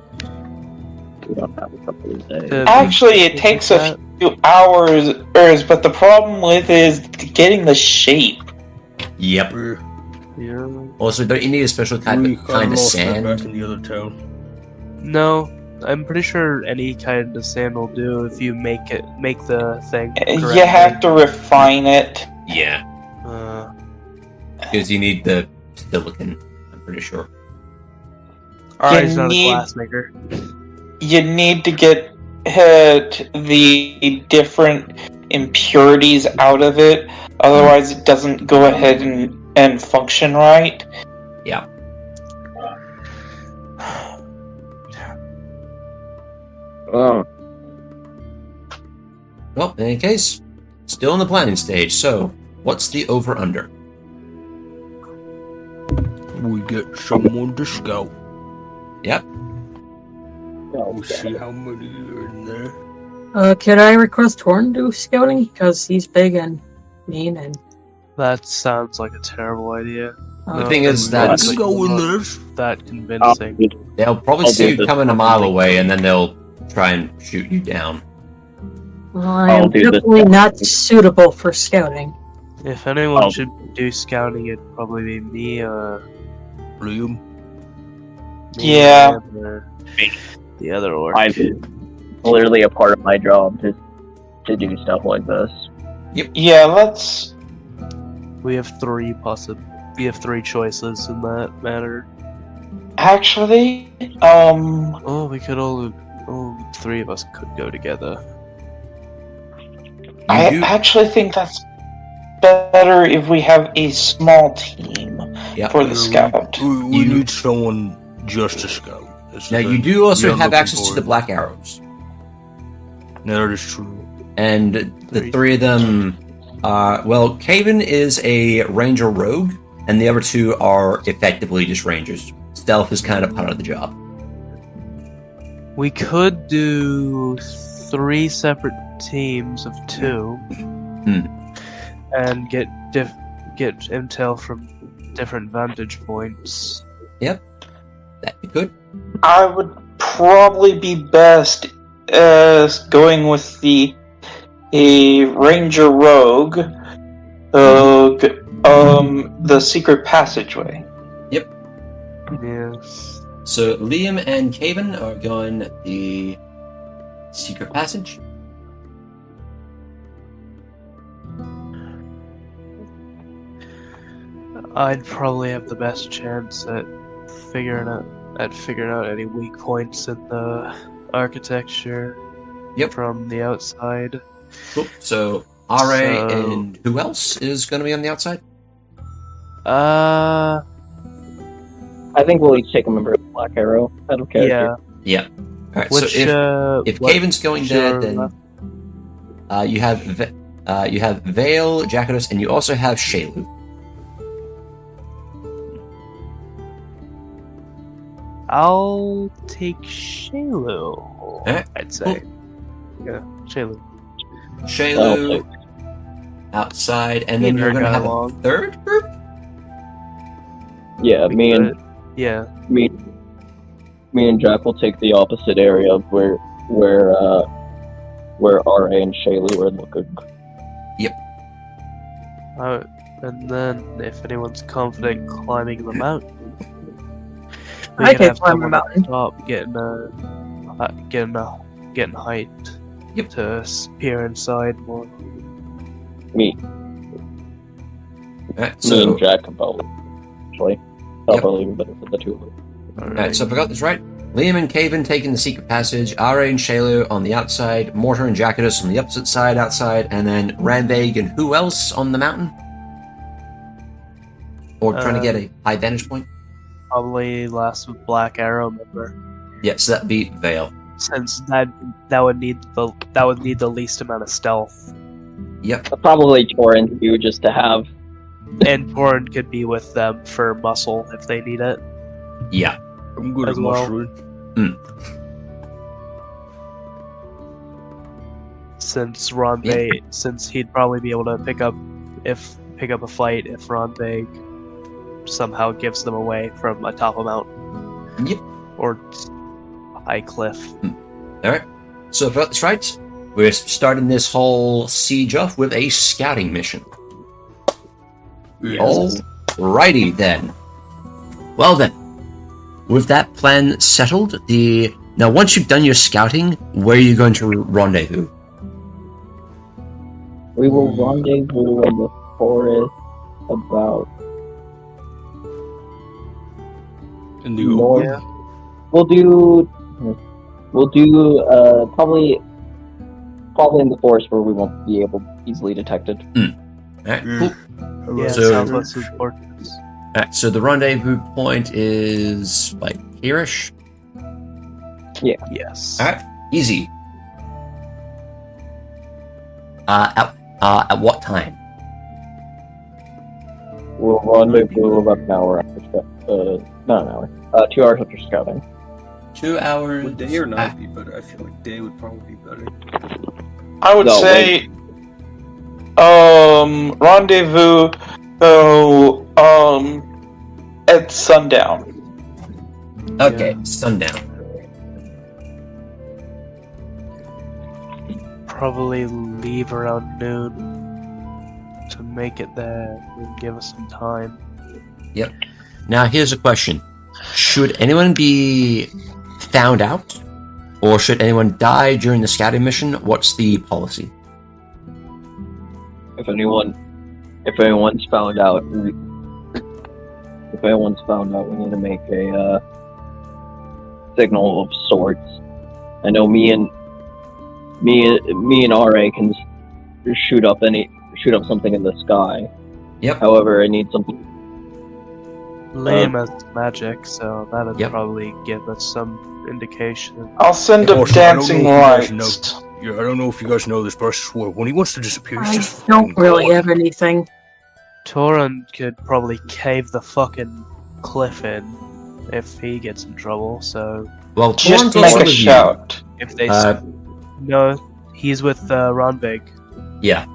We don't have a couple of days. Actually, it takes a few hours, but the problem with is getting the shape. Yep. Yeah. Also, don't you need a special kind of sand? Back in the other town. No, I'm pretty sure any kind of sand will do if you make the thing. You correctly. have to refine it. Yeah, because you need the silicon. I'm pretty sure. Alright, he's not a glass maker. You need to get the different impurities out of it, otherwise it doesn't go ahead and function right. Yeah. Oh, Well, in any case, still in the planning stage. So, what's the over/under? We get someone to scout. Yep. We'll see how many are in there. Can I request Torund do scouting? Because he's big and mean and... That sounds like a terrible idea. The thing is that That's Go in there. that convincing. they'll probably I'll see do you this. coming a mile away, and then they'll try and shoot you down. Well, I I'll am do this. definitely not suitable for scouting. If anyone Oh. should do scouting, it'd probably be me, Liam. Yeah. or the other orc. it's literally a part of my job to do stuff like this. Yeah, let's. We have three choices in that matter. Actually, Oh, we could all three of us could go together. I do- actually think that's better if we have a small team Yeah. for the scout. We You- need someone just to scout. That's the Now, you thing. do also You're have looking access to for the it. black arrows. That is true. And the three of them are... Well, Caven is a ranger rogue, and the other two are effectively just rangers. Stealth is kind of part of the job. We could do 3 separate teams of 2, and get intel from different vantage points. That'd be good. I would probably be best going with a ranger rogue, the secret passageway. Yes. So Liam and Caven are going the secret passage. I'd probably have the best chance at figuring out any weak points in the architecture from the outside. Cool. So RA So- and who else is going to be on the outside? I think we'll each take a member of the Black Arrow out of character. Yeah. All right. Which so if what- Caven's going there, sure, then you have Vale, Jackados, and you also have Shaylu. I'll take Shaylu. Alright, I'd say. Yeah, Shaylu. Shaylu outside, and then Keep you're her going to guy have along. a third group. Yeah, me and Jack will take the opposite area of where RA and Shaylu are looking. And then, if anyone's confident climbing the mountain, we I can can have climb the someone mountain. Top getting height. Yep. To peer inside more. Me Alright, and so Jack can probably. Actually, that'll Yep. probably be better for the two of us. alright, so if I got this right, Liam and Caven taking the secret passage, Ara and Shaylo on the outside, Mortar and Jackatus on the opposite side outside, and then Ranveig and who else on the mountain? Or trying to get a high vantage point? Probably last with Black Arrow, member. Yeah, so that'd be Vale. Since that would need the least amount of stealth. Yep. Probably Torrent too, just to have. And Torund could be with them for muscle if they need it. Yeah. I'm good As at well. mustering. Since Ranveig, since he'd probably be able to pick up a fight if Ranveig somehow gives them away from atop a mountain. Yep. Or a high cliff. Alright. So if I got this right, we're starting this whole siege off with a scouting mission. Alrighty then. Well then, with that plan settled, now once you've done your scouting, where are you going to rendezvous? We will rendezvous in the forest about In the north. open. We'll do probably in the forest where we won't be able easily detected. Alright, cool. Yeah, So- southwest of Fortress. Alright, so the rendezvous point is like here-ish? Yes. Alright, easy. At what time? We'll rendezvous about an hour after not an hour. 2 hours after scouting. 2 hours. Would day or night be better? I feel like day would probably be better. I would No, say rendezvous at sundown. Okay, sundown. Probably leave around noon to make it there and give us some time. Yep. Now here's a question. Should anyone be found out? Or should anyone die during the scouting mission? What's the policy? If anyone's found out, we need to make a signal of sorts. I know me and RA can shoot up something in the sky. Yep. However, I need something. Liam has magic, so that'd Yep. probably give us some indication. I'll send Yeah, up also, I don't dancing know if you guys lights. Yeah, I don't know if you guys know this, but I swear, when he wants to disappear, I he's just don't fucking really gone. have anything. Torund could probably cave the fucking cliff in if he gets in trouble, so Well, Just Torrent's make also a with you. shout. if they Uh, no, he's with Ranveig Yeah.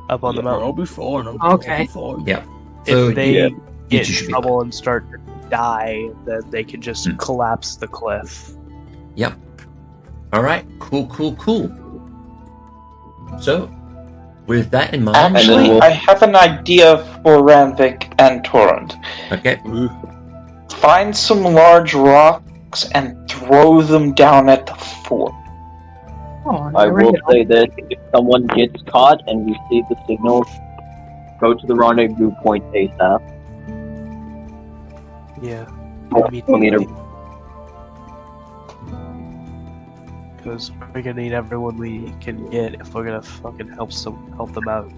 up on the mountain. I'll be fine. Okay. I'll be fine. Yeah. So, If they yeah, get you should in be trouble and start to die, then they can just Hmm. collapse the cliff. Yep. Alright, cool. So, with that in mind... Actually, we'll- I have an idea for Ranveig and Torund. Okay. Find some large rocks and throw them down at the fort. Oh, I there we will go. say that if someone gets caught and we see the signal, go to the rendezvous point ASAP. Yeah. We'll need a- Because we're gonna need everyone we can get if we're gonna fucking help them out.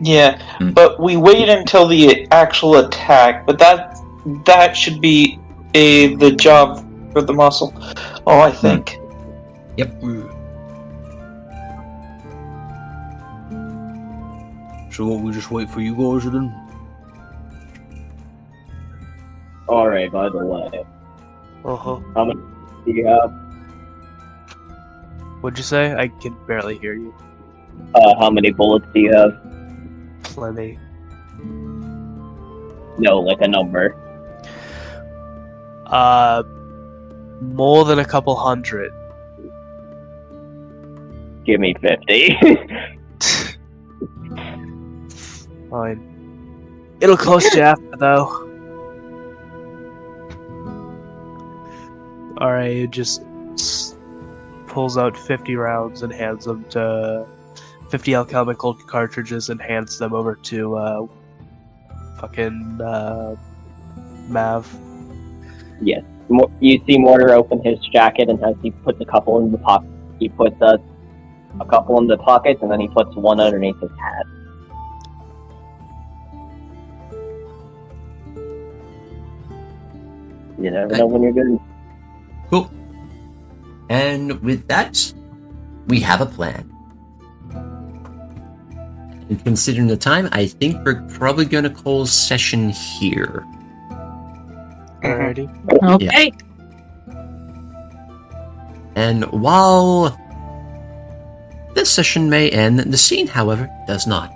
Yeah, Hmm. but we wait until the actual attack. But that should be the job for the muscle. Oh, I think. So what, we just wait for you guys then? Alright, by the way, Uh-huh. how many do you have? What'd you say? I can barely hear you. How many bullets do you have? Plenty. No, like a number. More than a couple hundred. Give me 50. Fine. It'll cost you after, though. Alright, it just pulls out 50 rounds and hands them to 50 alchemical cartridges and hands them over to fucking Mav. Yes. You see Mortar open his jacket, and as he puts a couple in the pocket, he puts a couple in the pockets, and then he puts one underneath his hat. You never know when you're good. Cool. And with that, we have a plan. And considering the time, I think we're probably going to call session here. Alrighty. Okay. And while this session may end, the scene, however, does not.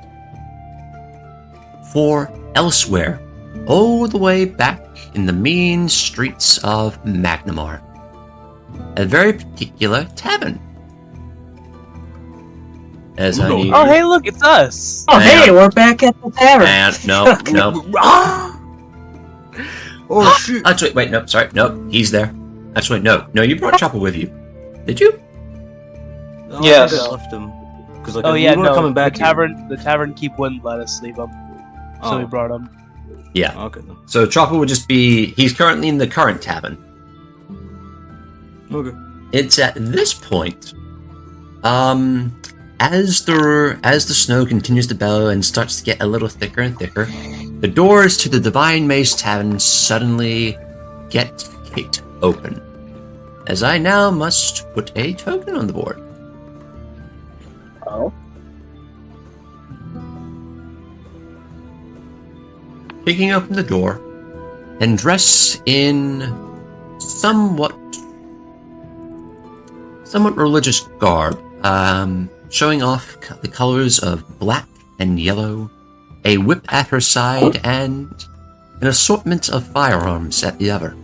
For elsewhere, all the way back in the mean streets of Magnimar, a very particular tavern. As I need... Oh, hey, look, it's us! Oh, hey, we're back at the tavern. And no. Oh shit! Actually, wait, no, sorry, no, he's there. Actually, no, you brought Chopper with you. Did you? Oh, Yes. I think I left him. Because like, Oh, we yeah, weren't no, coming back the tavern keep wouldn't let us leave him. So Oh. we brought him. Yeah. Okay then. So Chopper would just be... He's currently in the current tavern. Okay. It's at this point, as the snow continues to bellow and starts to get a little thicker and thicker, the doors to the Divine Mace Tavern suddenly get kicked open. As I now must put a token on the board. Oh. Kicking open the door, and dressed in somewhat religious garb, showing off the colors of black and yellow, a whip at her side, and an assortment of firearms at the other.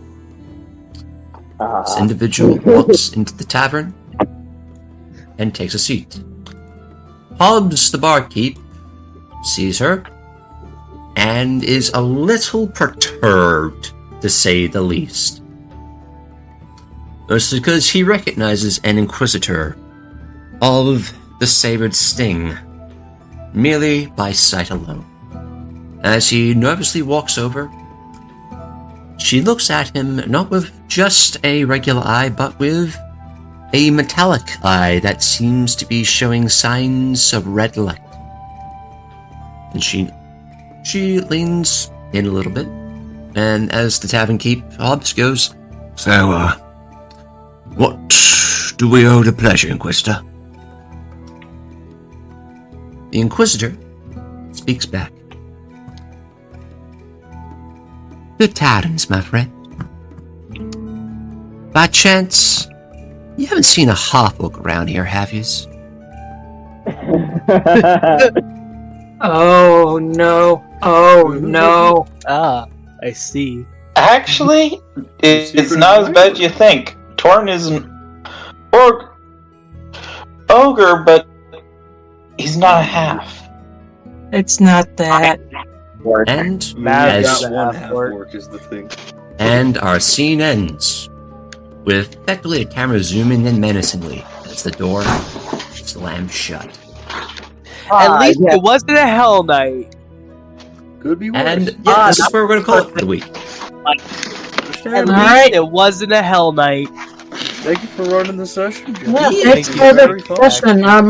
This individual walks into the tavern and takes a seat. Hobbs, the barkeep, sees her and is a little perturbed, to say the least. Mostly because he recognizes an inquisitor of the Sabered Sting, merely by sight alone. As he nervously walks over, she looks at him not with just a regular eye, but with a metallic eye that seems to be showing signs of red light. And she leans in a little bit, and as the tavern keep, Hobbs goes, "So, what do we owe the pleasure, Inquisitor?" The Inquisitor speaks back. "Good tidings, my friend. By chance, you haven't seen a half-orc around here, have yous?" Oh no. Oh no. Ah, I see. Actually, it's not as bad as you think. Torund is an ogre, but he's not a half. It's not that. And Mav as got One half half orc. orc is the thing. And our scene ends with effectively the camera zooming in menacingly as the door slams shut. At least it wasn't a Hell Knight. Could be worse. And yeah, this is where we're going to call it for the week. At Alright. least it wasn't a Hell Knight. Thank you for running the session, Jim. Yeah, Yeah, thanks thank for you. the Very fun. discussion. I'm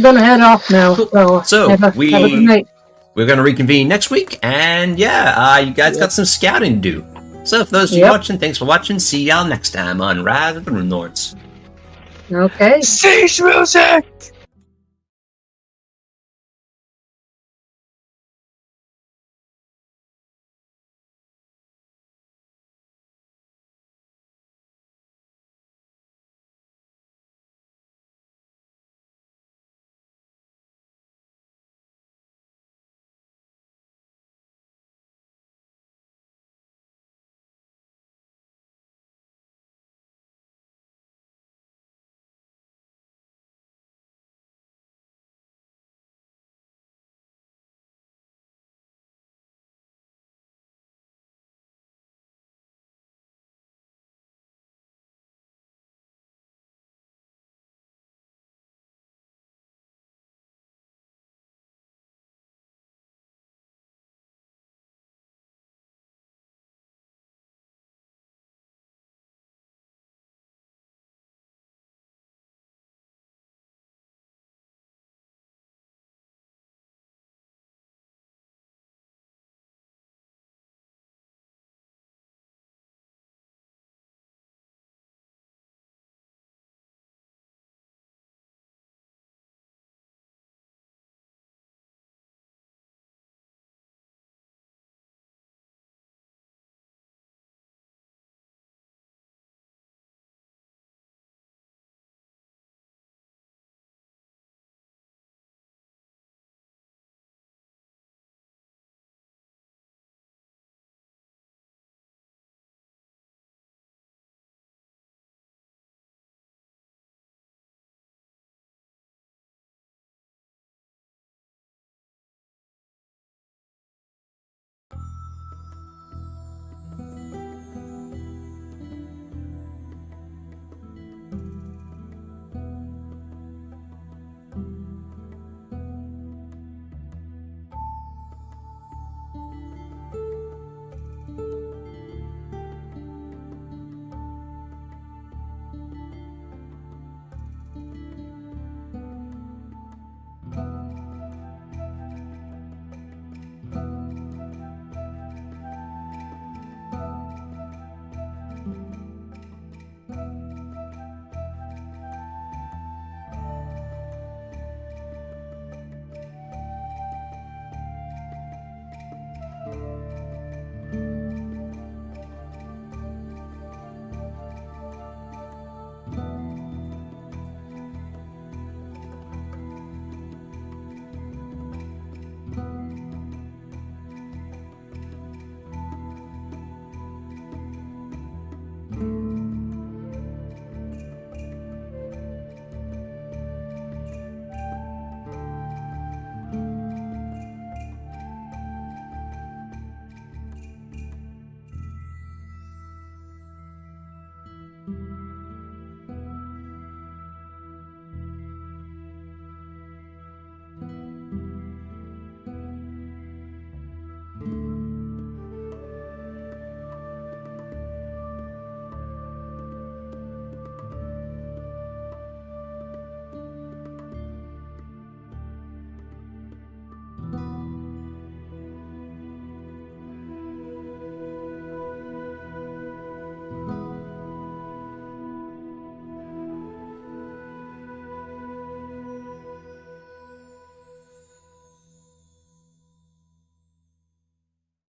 gonna head off now. So, have a good night. We're going to reconvene next week, and yeah, you guys got some scouting to do. So for those of you Yep. watching, thanks for watching. See y'all next time on Rise of the Runelords. Okay. Siege music!